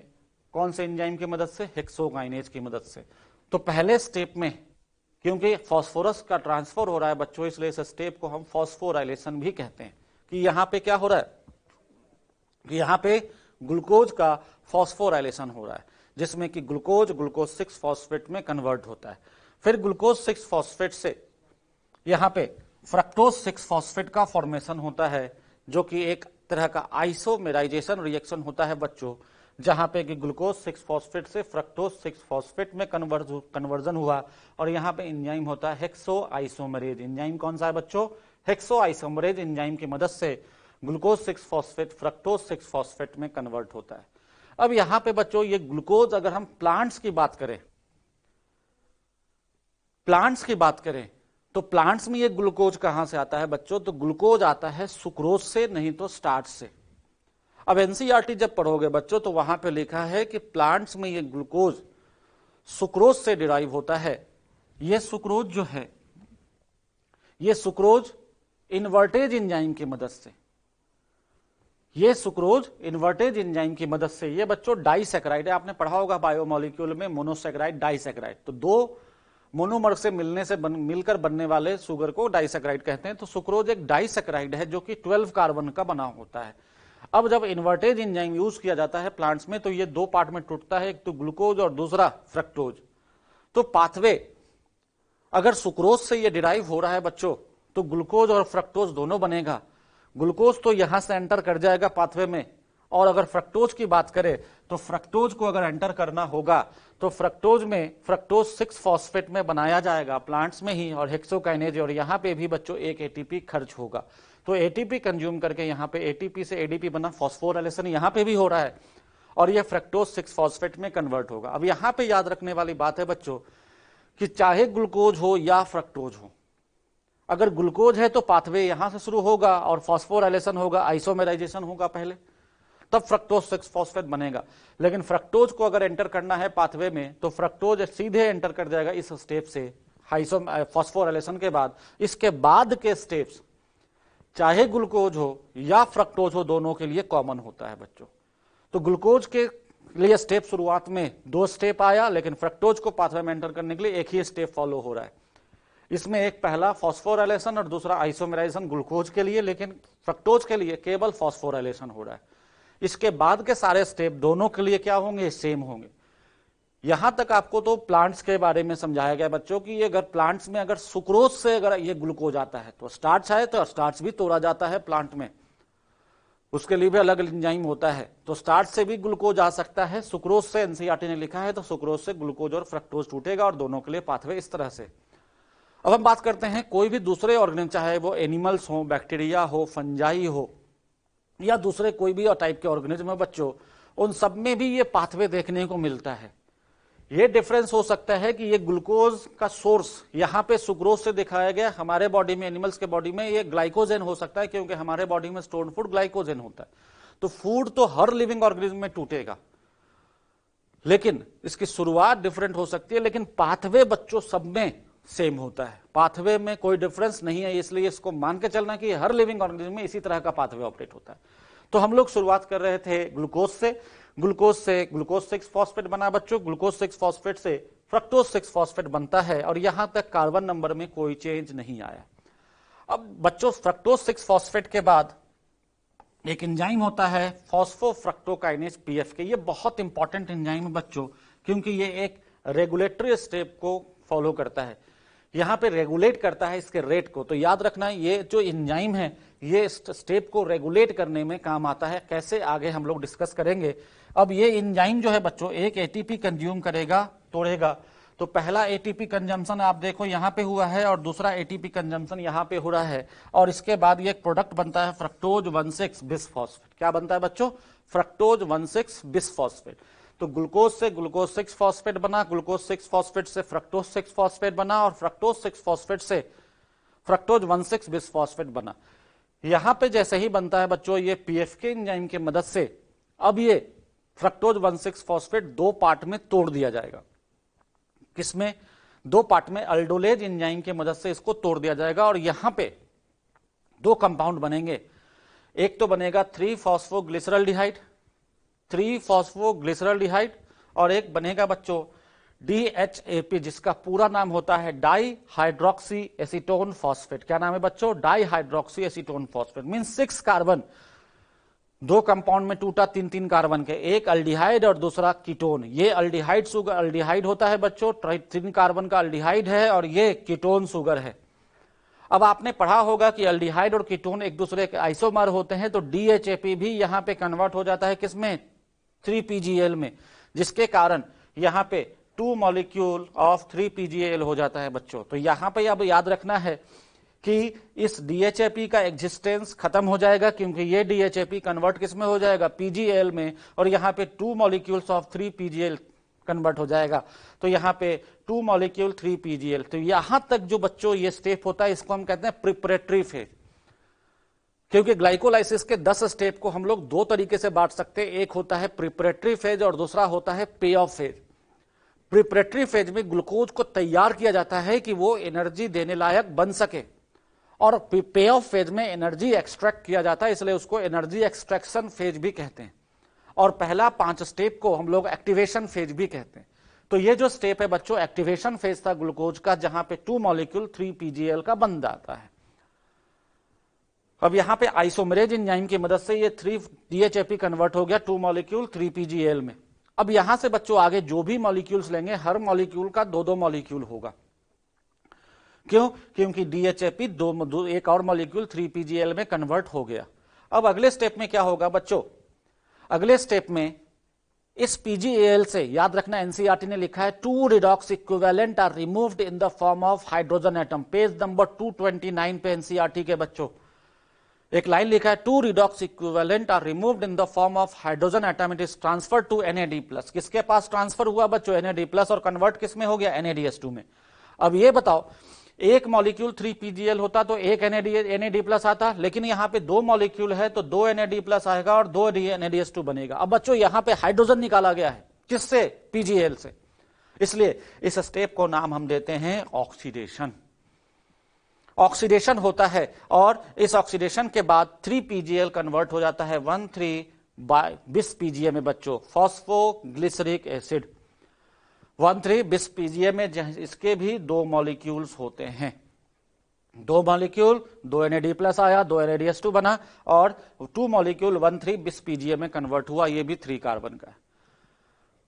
कौन से एंजाइम की मदद से? हेक्सोकाइनेज की मदद से। तो पहले स्टेप में क्योंकि फास्फोरस का ट्रांसफर हो रहा है बच्चों, इसलिए इस स्टेप को हम फॉस्फोराइलेशन भी कहते हैं। कि यहां पे क्या हो रहा है? कि यहां पे ग्लूकोज का फॉस्फोराइलेशन हो रहा है, जिसमें कि ग्लूकोज 6 फॉस्फेट में कन्वर्ट होता है। फिर ग्लूकोज 6 फॉस्फेट से यहां पे फ्रक्टोज 6 फॉस्फेट का फॉर्मेशन होता है, जो कि एक तरह का आइसोमेराइजेशन रिएक्शन होता है बच्चों, जहां पे कि ग्लूकोज 6 फॉस्फेट से फ्रक्टोज 6 फॉस्फेट में कन्वर्जन हुआ, और यहां पे एंजाइम होता है हेक्सो आइसोमरेज। एंजाइम कौन सा है बच्चों? हेक्सो आइसोमरेज एंजाइम की मदद से ग्लूकोज 6 फॉस्फेट फ्रक्टोज 6 फॉस्फेट में कन्वर्ट होता है। अब यहां पे बच्चों ये ग्लूकोज, अगर हम प्लांट्स की बात करें तो प्लांट्स में ये ग्लूकोज कहां से आता है बच्चों? तो ग्लूकोज आता है सुक्रोज से, नहीं तो स्टार्च से। अब एनसीईआरटी जब पढ़ोगे बच्चों तो वहां पे लिखा है कि प्लांट्स में ये ग्लूकोज सुक्रोज से डिराइव होता है। ये सुक्रोज जो है, ये सुक्रोज इन्वर्टेज एंजाइम की मदद से, की मदद से ये बच्चों डाइसैकेराइड है। आपने पढ़ा होगा बायोमोलिक्यूल में मोनोसैकेराइड, डाइसैकेराइड। तो 2 मोनोमर से मिलकर बनने वाले शुगर को डाइसैकेराइड कहते हैं। तो सुक्रोज एक डाइसैकेराइड है जो कि 12 कार्बन का बना होता है। अब जब इन्वर्टेज एंजाइम यूज किया जाता है प्लांट्स में तो ये 2 पार्ट में टूटता है, एक तो ग्लूकोज और दूसरा फ्रक्टोज। तो पाथवे अगर सुक्रोज से ये डिराइव हो रहा है बच्चों, तो ग्लूकोज और फ्रक्टोज दोनों बनेगा। ग्लूकोज तो यहां से एंटर कर जाएगा पाथवे में, और अगर फ्रक्टोज की बात करें तो फ्रक्टोज को अगर एंटर करना होगा तो फ्रक्टोज 6 फॉस्फेट में बनाया जाएगा प्लांट्स में ही, और हेक्सोकाइनेज, और यहां पे भी बच्चों एक एटीपी खर्च होगा। तो एटीपी कंज्यूम करके यहां पे एटीपी से एडीपी बना, फॉस्फोराइलेशन यहां पे भी हो रहा है, और ये फ्रक्टोज 6 फॉस्फेट में कन्वर्ट होगा। अब यहां पे याद रखने वाली बात है बच्चों कि चाहे ग्लूकोज हो या फ्रक्टोज हो, अगर ग्लूकोज है तो पाथवे यहां से शुरू होगा और फॉस्फोराइलेशन होगा, आइसोमेराइजेशन होगा पहले, तब फ्रक्टोज 6 फॉस्फेट बनेगा। लेकिन फ्रक्टोज को अगर एंटर करना है पाथवे में तो फ्रक्टोज सीधे एंटर कर जाएगा इस स्टेप से, फॉस्फोराइलेशन के बाद। इसके बाद के स्टेप्स चाहे ग्लूकोज हो या फ्रक्टोज हो, दोनों के लिए कॉमन होता है बच्चों। तो ग्लूकोज के लिए स्टेप शुरुआत में 2 स्टेप आया, लेकिन फ्रक्टोज को पाथवे में एंटर करने के लिए एक ही स्टेप फॉलो हो रहा है। इसमें एक पहला फॉस्फोराइलेशन और दूसरा आइसोमेराइजेशन ग्लूकोज के लिए, लेकिन फ्रक्टोज के लिए केवल फॉस्फोराइलेशन हो रहा है। इसके बाद के सारे स्टेप दोनों के लिए क्या होंगे? सेम होंगे। यहां तक आपको तो प्लांट्स के बारे में समझाया गया बच्चों कि ये अगर प्लांट्स में अगर सुक्रोज से अगर ये ग्लूकोज आता है तो स्टार्च है, तो स्टार्च भी तोड़ा जाता है प्लांट में, उसके लिए भी अलग एंजाइम होता है। तो स्टार्च से भी ग्लूकोज आ सकता है, सुक्रोज से एनसीईआरटी ने लिखा है, तो सुक्रोज से ग्लूकोज और फ्रक्टोज टूटेगा और दोनों के लिए पाथवे इस तरह से। अब हम बात करते हैं कोई भी दूसरे ऑर्गेनिज्म, चाहे वो एनिमल्स हो, बैक्टीरिया हो, फंजाई हो, या दूसरे कोई भी टाइप के ऑर्गेनिज्म है बच्चों, उन सब में भी ये पाथवे देखने को मिलता है। ये डिफरेंस हो सकता है कि ये ग्लूकोज का सोर्स यहां पे सुक्रोज से दिखाया गया, हमारे बॉडी में, एनिमल्स के बॉडी में ये ग्लाइकोजेन हो सकता है, क्योंकि हमारे बॉडी में स्टोर्ड फूड ग्लाइकोजेन होता है। तो फूड तो हर लिविंग ऑर्गेनिज्म में टूटेगा, लेकिन इसकी शुरुआत डिफरेंट हो सकती है, लेकिन पाथवे बच्चों सब में सेम होता है, पाथवे में कोई डिफरेंस नहीं है। इसलिए इसको मान के चलना कि हर लिविंग ऑर्गेनिज्म में इसी तरह का पाथवे ऑपरेट होता है। तो हम लोग शुरुआत कर रहे थे ग्लूकोज से ग्लूकोज 6 फॉस्फेट बना बच्चों, ग्लूकोज 6 फॉस्फेट से फ्रक्टोज 6 फॉस्फेट बनता है, और यहां तक कार्बन नंबर में कोई चेंज नहीं आया। अब बच्चों फ्रक्टोज 6 फॉस्फेट के बाद एक एंजाइम होता है फॉस्फोफ्रक्टोकाइनेज पीएफके। ये बहुत इंपॉर्टेंट एंजाइम है बच्चों, क्योंकि ये एक रेगुलेटरी स्टेप को फॉलो करता है, यहां पे रेगुलेट करता है इसके रेट को। तो याद रखना ये जो एंजाइम है ये स्टेप को रेगुलेट करने में काम आता है। कैसे, आगे हम लोग डिस्कस करेंगे। अब ये एंजाइम जो है बच्चों एक एटीपी कंज्यूम करेगा, तोड़ेगा। तो पहला एटीपी कंजम्पशन आप देखो यहां पे हुआ है, और दूसरा एटीपी कंजम्पशन यहां पे हो रहा है, और इसके बाद ये एक प्रोडक्ट बनता है फ्रक्टोज 1,6 बिसफॉस्फेट। क्या बनता है बच्चों? Fructose 1,6 bisphosphate. तो ग्लूकोज से ग्लूकोज 6 फॉस्फेट बना, ग्लूकोज 6 फॉस्फेट से फ्रक्टोज 6 फॉस्फेट बना, और फ्रक्टोज 6 फॉस्फेट से फ्रक्टोज 1,6 बिसफॉस्फेट बना। यहां पे जैसे ही बनता है बच्चों ये पीएफके एंजाइम की मदद से, अब ये फ्रक्टोज 1,6 फॉस्फेट दो पार्ट में तोड़ दिया जाएगा। किसमें? दो पार्ट में अल्डोलेज एंजाइम की मदद से इसको तोड़ दिया जाएगा, और यहां पे दो कंपाउंड बनेंगे। एक तो बनेगा 3-फॉस्फोग्लिसरल्डिहाइड, 3-फॉस्फोग्लिसरल्डिहाइड, और एक बनेगा बच्चों DHAP, जिसका पूरा नाम होता है डाई हाइड्रोक्सी एसीटोन फॉस्फेट। क्या नाम है बच्चों? Di hydroxy acetone phosphate. Means 6 carbon, दो कंपाउंड में टूटा 3-3 कार्बन के, एक अल्डिहाइड और दूसरा कीटोन। ये अल्डिहाइड सुगर अल्डिहाइड होता है बच्चों, 3 कार्बन का अल्डिहाइड है, और ये कीटोन सुगर है। अब आपने पढ़ा होगा कि अल्डिहाइड और कीटोन एक दूसरे के आइसोमर होते हैं, तो DHAP भी यहां पे कन्वर्ट हो जाता है किसमें? 3PGL में, जिसके कारण यहां पे 2 मॉलिक्यूल ऑफ 3PGL हो जाता है बच्चों। तो यहां पे अब याद रखना है कि इस DHAP का एग्जिस्टेंस खत्म हो जाएगा, क्योंकि ये DHAP कन्वर्ट किसमें हो जाएगा? PGL में, और यहां पे 2 मॉलिक्यूल्स ऑफ 3PGL कन्वर्ट हो जाएगा। तो यहां पे 2 मॉलिक्यूल 3PGL। तो यहां तक जो बच्चों ये स्टेप होता है इसको हम कहते हैं प्रिपरेटरी फेज, क्योंकि ग्लाइकोलाइसिस के 10 स्टेप को हम लोग दो तरीके से बांट सकते हैं। एक होता है प्रिपरेटरी फेज और दूसरा होता है पे ऑफ फेज। प्रिपरेटरी फेज में ग्लूकोज को तैयार किया जाता है कि वो एनर्जी देने लायक बन सके, और पे ऑफ फेज में एनर्जी एक्सट्रैक्ट किया जाता है, इसलिए उसको एनर्जी एक्सट्रैक्शन फेज भी कहते हैं। और पहला 5 स्टेप को हम लोग एक्टिवेशन फेज भी कहते हैं। तो ये जो स्टेप है बच्चों एक्टिवेशन फेज था ग्लूकोज का, जहां पे 2 मॉलिक्यूल 3PGL का बन जाता है। अब यहां पे आइसोमरेज एंजाइम की मदद से ये 3-DHAP कन्वर्ट हो गया 2 मॉलिक्यूल 3PGL में। अब यहां से बच्चों आगे जो भी मॉलिक्यूल्स लेंगे, हर मॉलिक्यूल का 2-2 मॉलिक्यूल होगा। क्यों? क्योंकि DHAP एक और मॉलिक्यूल 3PGL में कन्वर्ट हो गया। अब अगले स्टेप में क्या होगा बच्चों? अगले स्टेप में इस PGAL से, याद रखना NCERT ने लिखा है 2 redox equivalent are removed in the form of hydrogen atom. Page number 229 पे NCERT के बच्चों एक लाइन लिखा है 2 redox equivalent are removed in the form of hydrogen atom, it is transferred to NAD+। किसके पास ट्रांसफर हुआ बच्चों? NAD+, और कन्वर्ट किसमें हो गया? NADH2 में। अब ये बताओ, एक मॉलिक्यूल 3PGL होता तो एक NAD+ आता, लेकिन यहां पे 2 मॉलिक्यूल है तो 2 NAD+ आएगा और 2 NADH2 बनेगा। अब बच्चों यहां पे हाइड्रोजन निकाला गया है, किससे? PGL से। इसलिए इस स्टेप को नाम हम देते हैं ऑक्सीडेशन। ऑक्सीडेशन होता है, और इस ऑक्सीडेशन के बाद 3PGL कन्वर्ट हो जाता है 1,3-bis-PGA में बच्चों, फॉस्फोग्लिसरिक एसिड। 1,3-bis-PGA में इसके भी 2 मॉलिक्यूल्स होते हैं, 2 मॉलिक्यूल, 2 NAD+ आया, 2 NADH2 बना, और 2 मॉलिक्यूल 1,3-bis-PGA में कन्वर्ट हुआ, ये भी 3 कार्बन का है।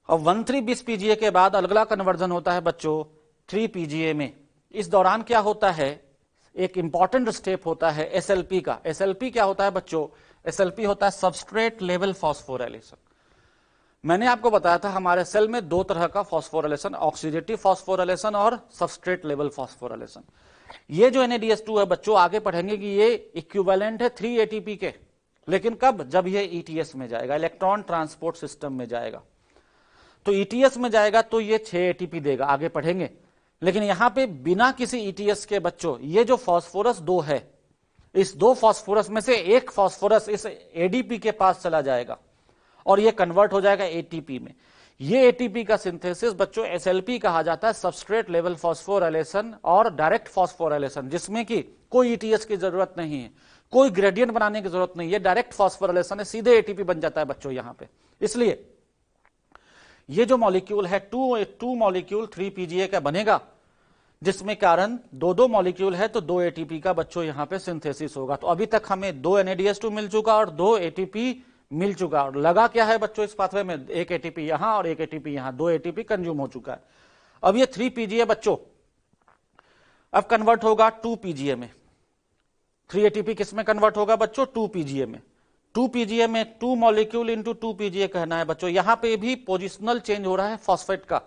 अब 1,3-bis-PGA के बाद अगला कन्वर्जन होता है बच्चों 3PGA में। इस दौरान क्या होता है? एक इंपॉर्टेंट स्टेप होता है SLP का। SLP क्या होता है बच्चों? SLP होता है सबस्ट्रेट लेवल फॉस्फोराइलेशन। मैंने आपको बताया था हमारे सेल में दो तरह का फॉस्फोराइलेशन, ऑक्सीडेटिव फॉस्फोराइलेशन और सबस्ट्रेट लेवल फॉस्फोराइलेशन। ये जो NADH2 है बच्चों, आगे पढ़ेंगे कि ये इक्विवेलेंट है 3 ATP के, लेकिन कब? जब ये ETS में जाएगा, इलेक्ट्रॉन ट्रांसपोर्ट सिस्टम में जाएगा। तो ETS में जाएगा तो ये 6 ATP देगा, आगे पढ़ेंगे। लेकिन यहां पे बिना किसी ETS के बच्चों, ये जो फॉस्फोरस 2 है, इस 2 फॉस्फोरस में से एक फॉस्फोरस इस ADP के पास चला जाएगा और ये कन्वर्ट हो जाएगा ATP में। ये ATP का सिंथेसिस बच्चों SLP कहा जाता है, सबस्ट्रेट लेवल फॉस्फोराइलेशन और डायरेक्ट फॉस्फोराइलेशन, जिसमें कि कोई ETS की जरूरत नहीं है, कोई ग्रेडियंट बनाने की जरूरत नहीं है, डायरेक्ट फॉस्फोराइलेशन है, सीधे ATP बन जाता है बच्चों यहां पे। इसलिए ये जो मॉलिक्यूल है 2 मॉलिक्यूल 3 PGA का बनेगा, जिसमें कारण 2 मॉलिक्यूल है तो 2 ATP का बच्चों यहां पे सिंथेसिस होगा। तो अभी तक हमें 2 NADH2 मिल चुका और 2 ATP मिल चुका, और लगा क्या है बच्चों इस पाथवे में? एक ATP यहां और एक ATP यहां, 2 ATP कंज्यूम हो चुका है। अब ये 3 PGA बच्चों अब कन्वर्ट होगा 2 PGA में। 3 ATP किस में कन्वर्ट होगा बच्चों? 2 PGA में। 2 PGA में 2 मॉलिक्यूल इंटू 2 PGA कहना है बच्चों। यहां पे भी पोजिशनल चेंज हो रहा है फॉस्फेट का।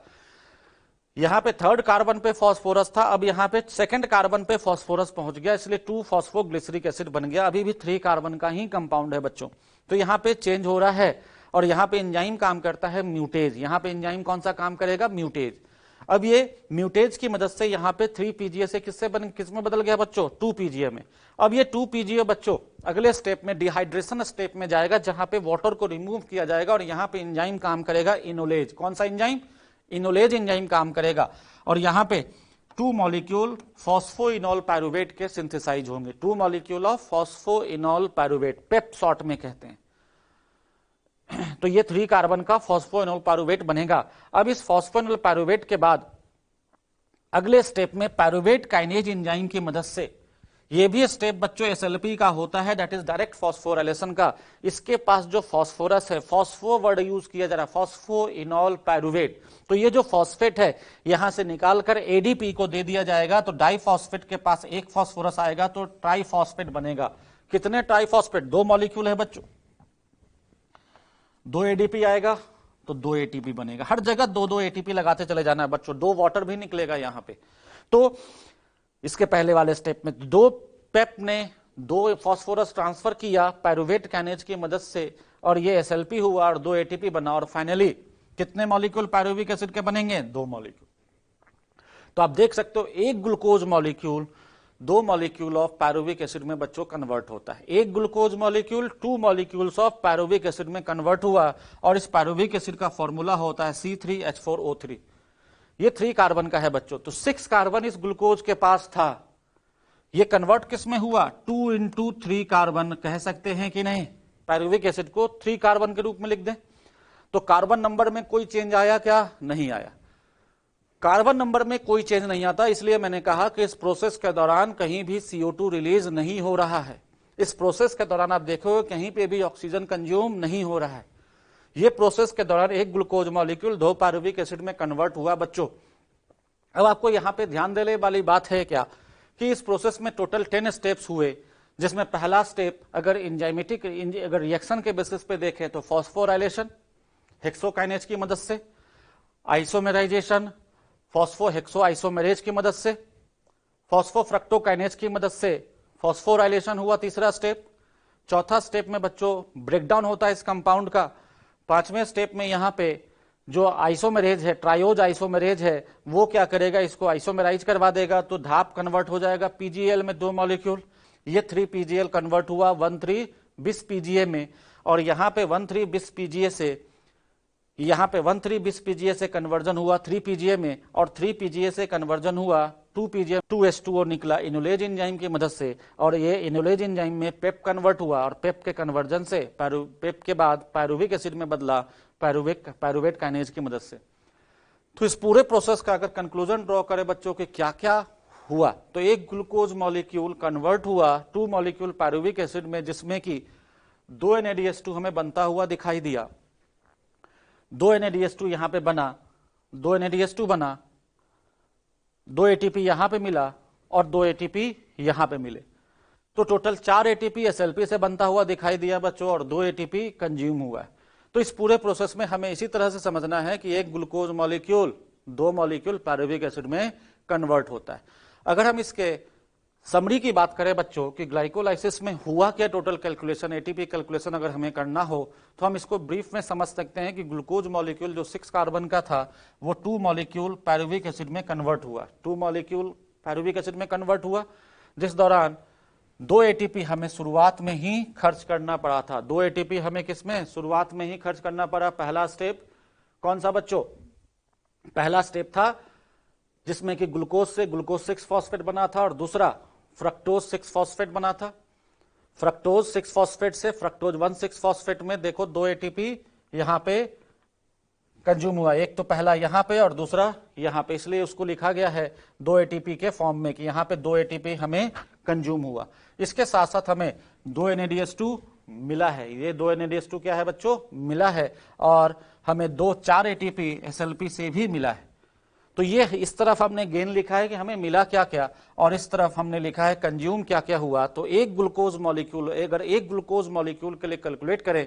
यहां पे 3rd कार्बन पे फॉस्फोरस था, अब यहां पे 2nd कार्बन पे फॉस्फोरस पहुंच गया, इसलिए 2 फॉस्फोग्लिसरिक एसिड बन गया। अभी भी 3 कार्बन का ही कंपाउंड है बच्चों। तो यहां पे चेंज हो रहा है और यहां पे एंजाइम काम करता है म्यूटेज। यहां पे एंजाइम कौन सा काम करेगा? म्यूटेज। अब ये म्यूटेज की मदद से यहां पे 3 PGA से किस में बदल गया बच्चों? 2 PGA में। अब ये 2 PGA बच्चों अगले स्टेप में, डिहाइड्रेशन स्टेप में जाएगा, जहां पे वाटर को रिमूव किया जाएगा और यहां पे एंजाइम काम करेगा इनोलेज। कौन सा एंजाइम? इनोलेज एंजाइम काम करेगा और यहां पे 2 मॉलिक्यूल फॉस्फोइनोल पायरुवेट के सिंथेसाइज होंगे। 2 molecule of phosphoenol pyruvate, Pep short में कहते हैं। तो ये 3 कार्बन का फॉस्फोइनोल पायरुवेट बनेगा। अब इस फॉस्फोइनोल पायरुवेट के बाद अगले स्टेप में पायरुवेट काइनेज एंजाइम की मदद से, ये भी स्टेप बच्चों SLP का होता है, दैट इज डायरेक्ट फॉस्फोराइलेशन का। इसके पास जो फॉस्फोरस है, फॉस्फो वर्ड यूज किया जा रहा है, फॉस्फोइनोल पायरुवेट, तो ये जो फॉस्फेट है यहां से निकालकर ADP को दे दिया जाएगा। तो डाइफॉस्फेट के पास एक फॉस्फोरस आएगा तो ट्राइफॉस्फेट बनेगा। कितने ट्राइफॉस्फेट? 2 मॉलिक्यूल है बच्चों, 2 ADP आएगा तो 2 ATP बनेगा। हर जगह 2 ATP लगाते चले जाना है बच्चों, 2 वाटर भी निकलेगा यहां पे। तो इसके पहले वाले स्टेप में 2 पेप ने 2 फॉस्फोरस ट्रांसफर किया पायरुवेट काइनेज की मदद से और ये SLP हुआ और 2 ATP बना, और फाइनली कितने मॉलिक्यूल पायरुविक एसिड के बनेंगे? 2 मॉलिक्यूल। तो आप देख सकते हो एक glucose molecule 2 molecule of pyruvic acid में बच्चों कन्वर्ट होता है। एक glucose molecule 2 molecules of pyruvic acid में कन्वर्ट हुआ और इस पायरुविक एसिड का फॉर्मूला होता है C3H4O3। ये 3 कार्बन का है बच्चों। तो 6 कार्बन इस ग्लूकोज के पास था, ये कन्वर्ट किस में हुआ? 2 इंटू 3 कार्बन कह सकते हैं कि नहीं? पायरुविक एसिड को 3 कार्बन के रूप में लिख दें। तो कार्बन नंबर में कोई चेंज आया क्या? नहीं आया। कार्बन नंबर में कोई चेंज नहीं आता, इसलिए मैंने कहा कि इस प्रोसेस के दौरान कहीं भी CO2 रिलीज नहीं हो रहा है। इस प्रोसेस के दौरान आप देखो कहीं पे भी ऑक्सीजन कंज्यूम नहीं हो रहा है। ये प्रोसेस के दौरान एक ग्लूकोज मॉलिक्यूल 2 पायरुविक एसिड में कन्वर्ट हुआ बच्चों। अब आपको यहां पे ध्यान देने वाली बात है क्या कि इस प्रोसेस में टोटल 10 स्टेप्स हुए, जिसमें पहला स्टेप अगर एंजाइमेटिक अगर रिएक्शन के बेसिस पे देखें तो फॉस्फोराइलेशन हेक्सोकाइनेज की मदद से, आइसोमेराइजेशन फॉस्फो हेक्सो आइसोमेरेज की मदद से, फॉस्फोफ्रक्टोकाइनेज की मदद से फॉस्फोराइलेशन हुआ तीसरा स्टेप। चौथा स्टेप में बच्चों ब्रेकडाउन होता है इस कंपाउंड का। 5वें स्टेप में यहां पे जो आइसोमेरेज है, ट्रायोज आइसोमेरेज है, वो क्या करेगा? इसको आइसोमेराइज करवा देगा तो धाप कन्वर्ट हो जाएगा PGL में 2 मॉलिक्यूल। ये 3 PGL कन्वर्ट हुआ 1,3-bis PGA में, और यहां पे 1,3-bis PGA से यहां पे 1,3-bis PGA से कन्वर्जन हुआ 3 PGA में, और 3 PGA से कन्वर्जन हुआ 2 PGA 2H2O निकला इनोलेज एंजाइम की मदद से, और ये इनोलेज एंजाइम में पेप कन्वर्ट हुआ और पेप के कन्वर्जन से पेप के बाद पायरुविक एसिड में बदला पायरुवेट काइनेज की मदद से। तो इस पूरे प्रोसेस का अगर कंक्लूजन ड्रॉ करें बच्चों के क्या क्या हुआ, तो एक ग्लूकोज मॉलिक्यूल कन्वर्ट हुआ 2 मॉलिक्यूल पायरुविक एसिड में, जिसमें कि 2 NADH2 हमें बनता हुआ दिखाई दिया। 2 NADH2 यहां पे बना, 2 NADH2 बना, 2 ATP यहां पे मिला और 2 ATP यहां पे मिले। तो टोटल 4 ATP SLP से बनता हुआ दिखाई दिया बच्चों और 2 ATP कंज्यूम हुआ है। तो इस पूरे प्रोसेस में हमें इसी तरह से समझना है कि एक glucose molecule 2 molecule pyruvic acid में कन्वर्ट होता है। अगर हम इसके समरी की बात करें बच्चों कि ग्लाइकोलाइसिस में हुआ क्या टोटल कैलकुलेशन, एटीपी कैलकुलेशन अगर हमें करना हो तो हम इसको ब्रीफ में समझ सकते हैं कि ग्लूकोज मॉलिक्यूल जो 6 कार्बन का था वो 2 मॉलिक्यूल पायरुविक एसिड में कन्वर्ट हुआ, 2 मॉलिक्यूल पायरुविक एसिड में कन्वर्ट हुआ, जिस दौरान 2 एटीपी हमें शुरुआत में ही खर्च करना पड़ा था। 2 एटीपी हमें किसमें शुरुआत में ही खर्च करना पड़ा। पहला स्टेप कौन सा बच्चों, पहला स्टेप था जिसमें कि ग्लूकोज से ग्लूकोज 6 फॉस्फेट बना था और दूसरा फ्रक्टोज 6 फॉस्फेट बना था। फ्रक्टोज 6 फॉस्फेट से फ्रक्टोज 1,6 फॉस्फेट में देखो 2 एटीपी यहां पे कंज्यूम हुआ, एक तो पहला यहां पे और दूसरा यहां पे, इसलिए उसको लिखा गया है 2 एटीपी के फॉर्म में कि यहां पे 2 एटीपी हमें कंज्यूम हुआ। इसके साथ साथ हमें 2 NADH2 मिला है, ये 2 NADH2 क्या है बच्चों मिला है, और हमें 4 एटीपी SLP से भी मिला है। तो ये इस तरफ हमने गेन लिखा है कि हमें मिला क्या क्या, और इस तरफ हमने लिखा है कंज्यूम क्या क्या हुआ। तो एक ग्लूकोज मॉलिक्यूल, अगर एक ग्लूकोज मॉलिक्यूल के लिए कैलकुलेट करें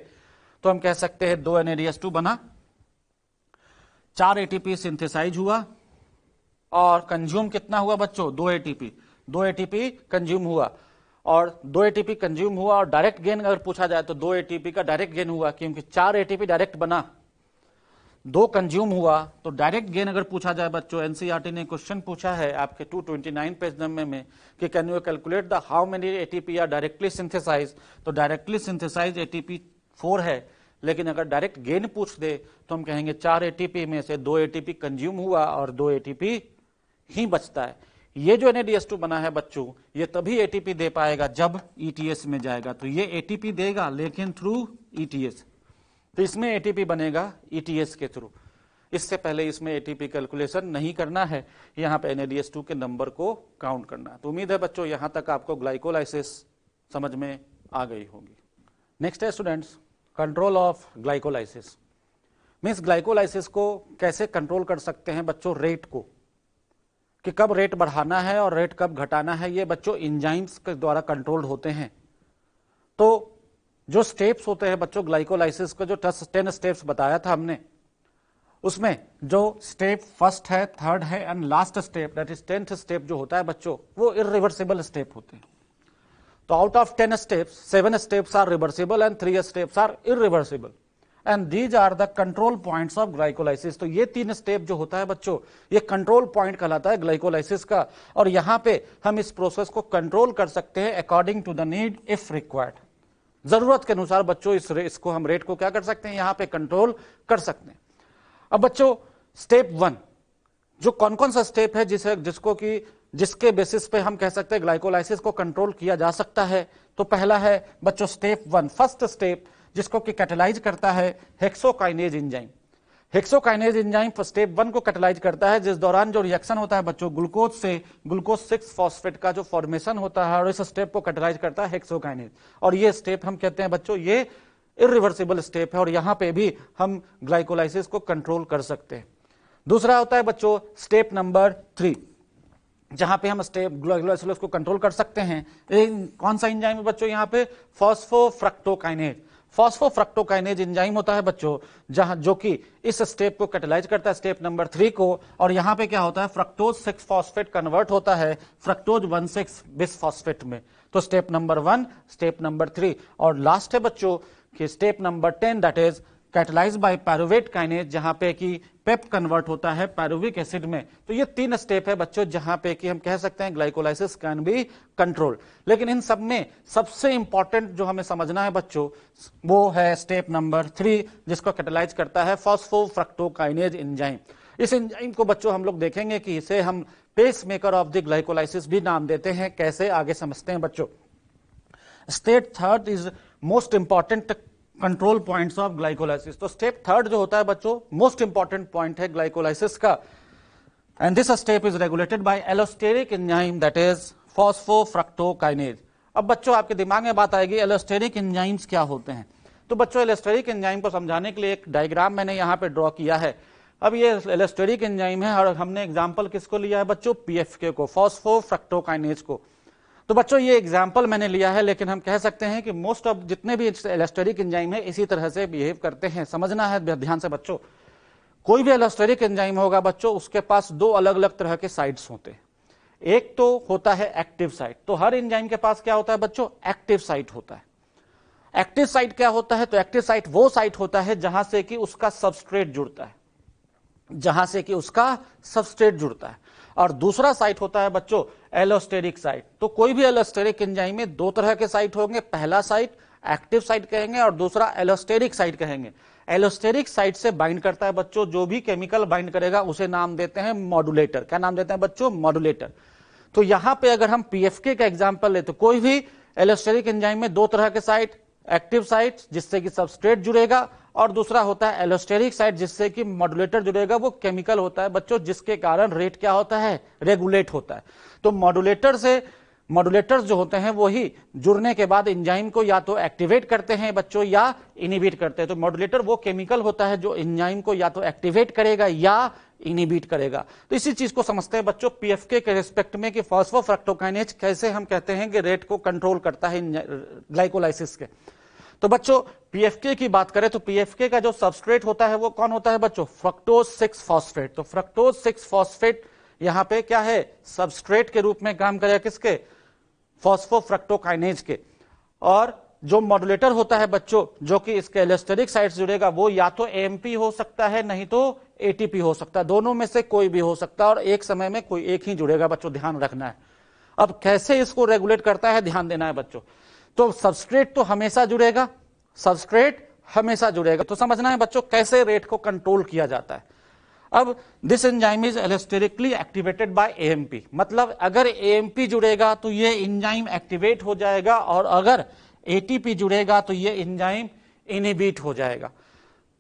तो हम कह सकते हैं 2 NADH2 बना, 4 एटीपी सिंथेसाइज हुआ, और कंज्यूम कितना हुआ बच्चों 2 एटीपी, 2 एटीपी कंज्यूम हुआ, और 2 एटीपी कंज्यूम हुआ, और डायरेक्ट गेन अगर पूछा जाए तो 2 एटीपी का डायरेक्ट गेन हुआ, क्योंकि 4 एटीपी डायरेक्ट बना, 2 कंज्यूम हुआ, तो डायरेक्ट गेन अगर पूछा जाए बच्चों, एनसीईआरटी ने क्वेश्चन पूछा है आपके 229 पेज नंबर में कि can you calculate the how many ATP are directly synthesize, तो डायरेक्टली सिंथेसाइज एटीपी 4 है, लेकिन अगर डायरेक्ट गेन पूछ दे तो हम कहेंगे 4 एटीपी में से 2 एटीपी कंज्यूम हुआ और 2 एटीपी ही बचता है। ये जो NADH2 बना है बच्चों, ये तभी एटीपी दे पाएगा जब ETS में जाएगा, तो ये एटीपी देगा लेकिन थ्रू ETS, तो इसमें एटीपी बनेगा ETS के थ्रू। इससे पहले इसमें एटीपी कैलकुलेशन नहीं करना है, यहां पे NADH2 के नंबर को काउंट करना है। तो उम्मीद है बच्चों यहां तक आपको ग्लाइकोलाइसिस समझ में आ गई होगी। नेक्स्ट है students control of glycolysis. Means glycolysis को कैसे कंट्रोल कर सकते हैं बच्चों, रेट को, कि कब रेट बढ़ाना है और रेट कब घटाना है, ये बच्चों एंजाइम्स के द्वारा कंट्रोल्ड होते हैं। तो जो स्टेप्स होते हैं बच्चों ग्लाइकोलाइसिस का, जो 10 स्टेप्स बताया था हमने, उसमें जो स्टेप फर्स्ट है, थर्ड है and last step that is 10th step जो होता है बच्चों, वो इरिवर्सिबल स्टेप होते हैं। तो out of 10 steps 7 steps are reversible and 3 steps are irreversible, and these are the control points of glycolysis. तो ये 3 स्टेप जो होता है बच्चों, ये कंट्रोल पॉइंट कहलाता है ग्लाइकोलाइसिस का, और यहां पे हम इस प्रोसेस को कंट्रोल कर सकते हैं according to the need if required. जरूरत के अनुसार बच्चों इसको हम रेट को क्या कर सकते हैं, यहां पे कंट्रोल कर सकते हैं। अब बच्चों स्टेप 1 जो कौन कौन सा स्टेप है जिसके बेसिस पे हम कह सकते हैं ग्लाइकोलाइसिस को कंट्रोल किया जा सकता है, तो पहला है बच्चों स्टेप 1, फर्स्ट स्टेप, जिसको कि कैटेलाइज करता है hexokinase enzyme. Hexokinase enzyme step 1 को कैटेलाइज करता है, जिस दौरान जो रिएक्शन होता है बच्चों ग्लूकोज से ग्लूकोज 6 फॉस्फेट का जो फॉर्मेशन होता है, और इस स्टेप को कैटेलाइज करता है हेक्सोकाइनेज, और ये स्टेप हम कहते हैं बच्चों ये इरिवर्सिबल स्टेप है, और यहां पे भी हम ग्लाइकोलाइसिस को कंट्रोल कर सकते हैं। दूसरा होता है बच्चों स्टेप नंबर 3, जहां पे हम स्टेप ग्लाइकोलाइसिस को कंट्रोल कर सकते हैं। कौन सा एंजाइम है बच्चों, यहां पे फॉस्फोफ्रक्टोकाइनेज। फॉस्फोफ्रक्टोकाइनेज एंजाइम होता है बच्चों जो कि इस स्टेप को कैटेलाइज करता है, स्टेप नंबर 3 को, और यहां पे क्या होता है फ्रक्टोज 6 फॉस्फेट कन्वर्ट होता है फ्रक्टोज 1,6 बिसफॉस्फेट में। तो स्टेप नंबर 1, स्टेप नंबर 3, और लास्ट है बच्चों कि step number 10 that is catalyse by pyruvate kinase, जहां पे कि पेप कन्वर्ट होता है पायरुविक एसिड में। तो ये 3 स्टेप है बच्चों जहां पे कि हम कह सकते हैं ग्लाइकोलाइसिस कैन बी कंट्रोल। लेकिन इन सब में सबसे इंपॉर्टेंट जो हमें समझना है बच्चों वो है स्टेप नंबर 3, जिसको कैटेलाइज करता है फॉस्फोफ्रक्टोकाइनेज एंजाइम। इस एंजाइम को बच्चों हम लोग देखेंगे कि इसे हम pace maker of the glycolysis भी नाम देते हैं। कैसे, आगे समझते हैं बच्चों। Step 3 is most important control points of glycolysis. तो स्टेप 3 जो होता है बच्चों मोस्ट इंपॉर्टेंट पॉइंट है ग्लाइकोलाइसिस का, and this step is regulated by allosteric enzyme that is phosphofructokinase. अब बच्चों आपके दिमाग में बात आएगी एलोस्टेरिक एंजाइम्स क्या होते हैं। तो बच्चों एलोस्टेरिक एंजाइम को समझाने के लिए एक डायग्राम मैंने यहां पे ड्रॉ किया है। अब ये एलोस्टेरिक एंजाइम है और हमने एग्जांपल किसको लिया है बच्चों, पीएफके को, फॉस्फोफ्रक्टोकाइनेज को। तो बच्चों ये एग्जाम्पल मैंने लिया है, लेकिन हम कह सकते हैं कि मोस्ट ऑफ जितने भी एलोस्टेरिक एंजाइम है इसी तरह से बिहेव करते हैं। समझना है ध्यान से बच्चों, कोई भी एलोस्टेरिक एंजाइम होगा बच्चों, उसके पास दो अलग अलग तरह के साइट्स होते हैं। एक तो होता है एक्टिव साइट, तो हर एंजाइम के पास क्या होता है बच्चों, एक्टिव साइट होता है। एक्टिव साइट क्या होता है, तो एक्टिव साइट वो साइट होता है जहां से कि उसका सबस्ट्रेट जुड़ता है, जहां से कि उसका सबस्ट्रेट जुड़ता है। और दूसरा साइट होता है बच्चों एलोस्टेरिक साइट। तो कोई भी एलोस्टेरिक एंजाइम में दो तरह के साइट होंगे, पहला साइट एक्टिव साइट कहेंगे और दूसरा एलोस्टेरिक साइट कहेंगे। एलोस्टेरिक साइट से बाइंड करता है बच्चों, जो भी केमिकल बाइंड करेगा उसे नाम देते हैं मॉड्यूलेटर। क्या नाम देते हैं बच्चों, मॉड्यूलेटर। तो यहां पे अगर हम पीएफके का एग्जांपल ले, तो कोई भी एलोस्टेरिक एंजाइम में दो तरह के साइट, एक्टिव साइट जिससे कि सबस्ट्रेट जुड़ेगा और दूसरा होता है एलोस्टेरिक साइट जिससे कि मॉड्यूलेटर जुड़ेगा। वो केमिकल होता है बच्चों जिसके कारण रेट क्या होता है, रेगुलेट होता है। तो मॉड्यूलेटर्स जो होते हैं वही जुड़ने के बाद एंजाइम को या तो एक्टिवेट करते हैं बच्चों या इनिबिट करते हैं। तो मॉड्यूलेटर वो केमिकल होता है जो एंजाइम को या तो एक्टिवेट करेगा या इनिबिट करेगा। तो इसी चीज को समझते हैं बच्चों पीएफके के रिस्पेक्ट में कि फॉस्फोफ्रक्टोकाइनेज कैसे हम कहते हैं कि रेट को कंट्रोल करता है ग्लाइकोलाइसिस के। तो बच्चों पीएफके की बात करें तो पीएफके का जो सबस्ट्रेट होता है वो कौन होता है बच्चों, फ्रक्टोज 6 फॉस्फेट। तो फ्रक्टोज 6 फॉस्फेट यहां पे क्या है, सबस्ट्रेट के रूप में काम करेगा किसके, फॉस्फोफ्रक्टोकाइनेज के। और जो मॉड्यूलेटर होता है बच्चों जो कि इसके एलोस्टेरिक साइट से जुड़ेगा वो या तो एएमपी हो सकता है नहीं तो एटीपी हो सकता है, दोनों में से कोई भी हो सकता है और एक समय में कोई एक ही जुड़ेगा बच्चों, ध्यान रखना है। अब कैसे इसको रेगुलेट करता है ध्यान देना है बच्चों। तो सबस्ट्रेट तो हमेशा जुड़ेगा, सबस्ट्रेट हमेशा जुड़ेगा। तो समझना है बच्चों कैसे रेट को कंट्रोल किया जाता है। अब this enzyme is allosterically activated by AMP, मतलब अगर एएमपी जुड़ेगा तो ये एंजाइम एक्टिवेट हो जाएगा और अगर एटीपी जुड़ेगा तो ये एंजाइम इनिबिट हो जाएगा।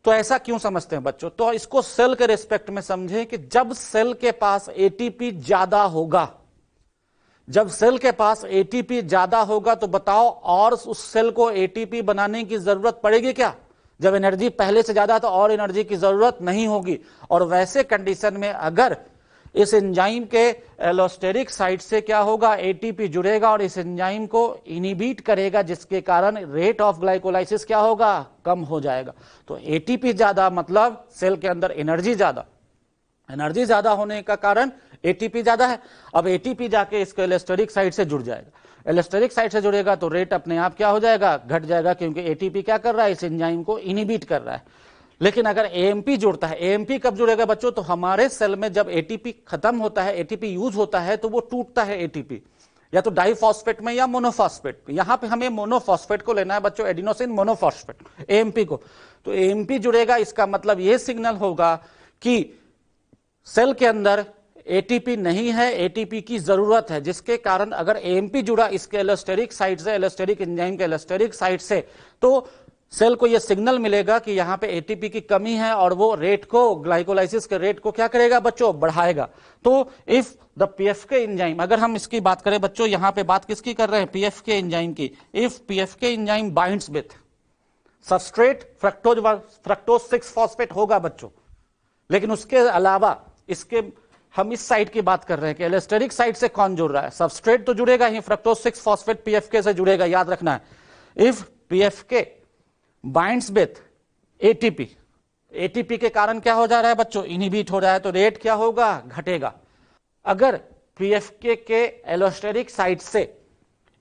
तो ऐसा क्यों समझते हैं बच्चों, तो इसको सेल के रिस्पेक्ट में समझें कि जब सेल के पास एटीपी ज्यादा होगा, जब सेल के पास एटीपी ज्यादा होगा तो बताओ और उस सेल को एटीपी बनाने की जरूरत पड़ेगी क्या। जब एनर्जी पहले से ज्यादा तो और एनर्जी की जरूरत नहीं होगी। और वैसे कंडीशन में अगर इस एंजाइम के एलोस्टेरिक साइट से क्या होगा, एटीपी जुड़ेगा और इस एंजाइम को इनिबिट करेगा जिसके कारण रेट ऑफ ग्लाइकोलाइसिस क्या होगा, कम हो जाएगा। तो एटीपी ज्यादा मतलब सेल के अंदर एनर्जी ज्यादा, एनर्जी ज्यादा होने का कारण एटीपी ज्यादा है। अब एटीपी जाके इसके एलोस्टेरिक साइट से जुड़ जाएगा, एलोस्टेरिक साइट से जुड़ेगा तो रेट अपने आप क्या हो जाएगा, घट जाएगा, क्योंकि एटीपी क्या कर रहा है, इस एंजाइम को इनिबिट कर रहा है। लेकिन अगर एएमपी जुड़ता है, एएमपी कब जुड़ेगा बच्चों, तो हमारे सेल में जब एटीपी खत्म होता है, एटीपी यूज होता है तो वो टूटता है एटीपी, या तो डाइफॉस्फेट में या मोनोफॉस्फेट। यहां पे हमें मोनोफॉस्फेट को लेना है बच्चों, एडिनोसिन मोनोफॉस्फेट, एएमपी को। तो एएमपी जुड़ेगा, इसका मतलब यह सिग्नल होगा कि सेल के अंदर एटीपी नहीं है, एटीपी की जरूरत है, जिसके कारण अगर एएमपी जुड़ा इसके एलोस्टेरिक साइट से, एलोस्टेरिक एंजाइम के एलोस्टेरिक साइट से, तो सेल को यह सिग्नल मिलेगा कि यहां पे एटीपी की कमी है और वो रेट को, ग्लाइकोलाइसिस के रेट को क्या करेगा बच्चों, बढ़ाएगा। तो इफ द पीएफके एंजाइम, अगर हम इसकी बात करें बच्चों, यहां पे बात किसकी कर रहे हैं, पीएफके एंजाइम की। If PFK enzyme binds with substrate fructose 6 phosphate होगा बच्चों, लेकिन उसके अलावा इसके हम इस साइड की बात कर रहे हैं कि एलोस्टेरिक साइड से कौन जुड़ रहा है, सबस्ट्रेट तो जुड़ेगा ही, फ्रक्टोज 6 फॉस्फेट पीएफके से जुड़ेगा, याद रखना है। If PFK binds with ATP, ATP के कारण क्या हो जा रहा है बच्चों, इनिबिट हो रहा है, तो रेट क्या होगा, घटेगा। अगर पीएफके के एलोस्टेरिक साइट से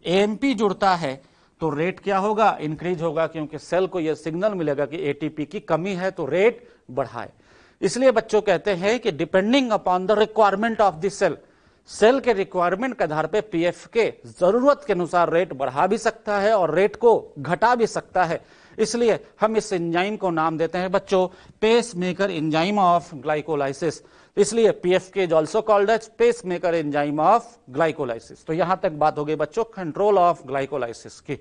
एएमपी जुड़ता है तो रेट क्या होगा, इंक्रीज होगा, क्योंकि सेल को यह सिग्नल मिलेगा कि एटीपी की कमी है तो रेट बढ़ाए। इसलिए बच्चों कहते हैं कि depending upon the requirement of the cell, cell के रिक्वायरमेंट के आधार पे पीएफके जरूरत के अनुसार रेट बढ़ा भी सकता है और रेट को घटा भी सकता है। इसलिए हम इस एंजाइम को नाम देते हैं बच्चों पेसमेकर एंजाइम ऑफ ग्लाइकोलाइसिस। इसलिए PFK is also called as pacemaker enzyme of glycolysis. तो यहां तक बात हो गई बच्चों कंट्रोल ऑफ ग्लाइकोलाइसिस की।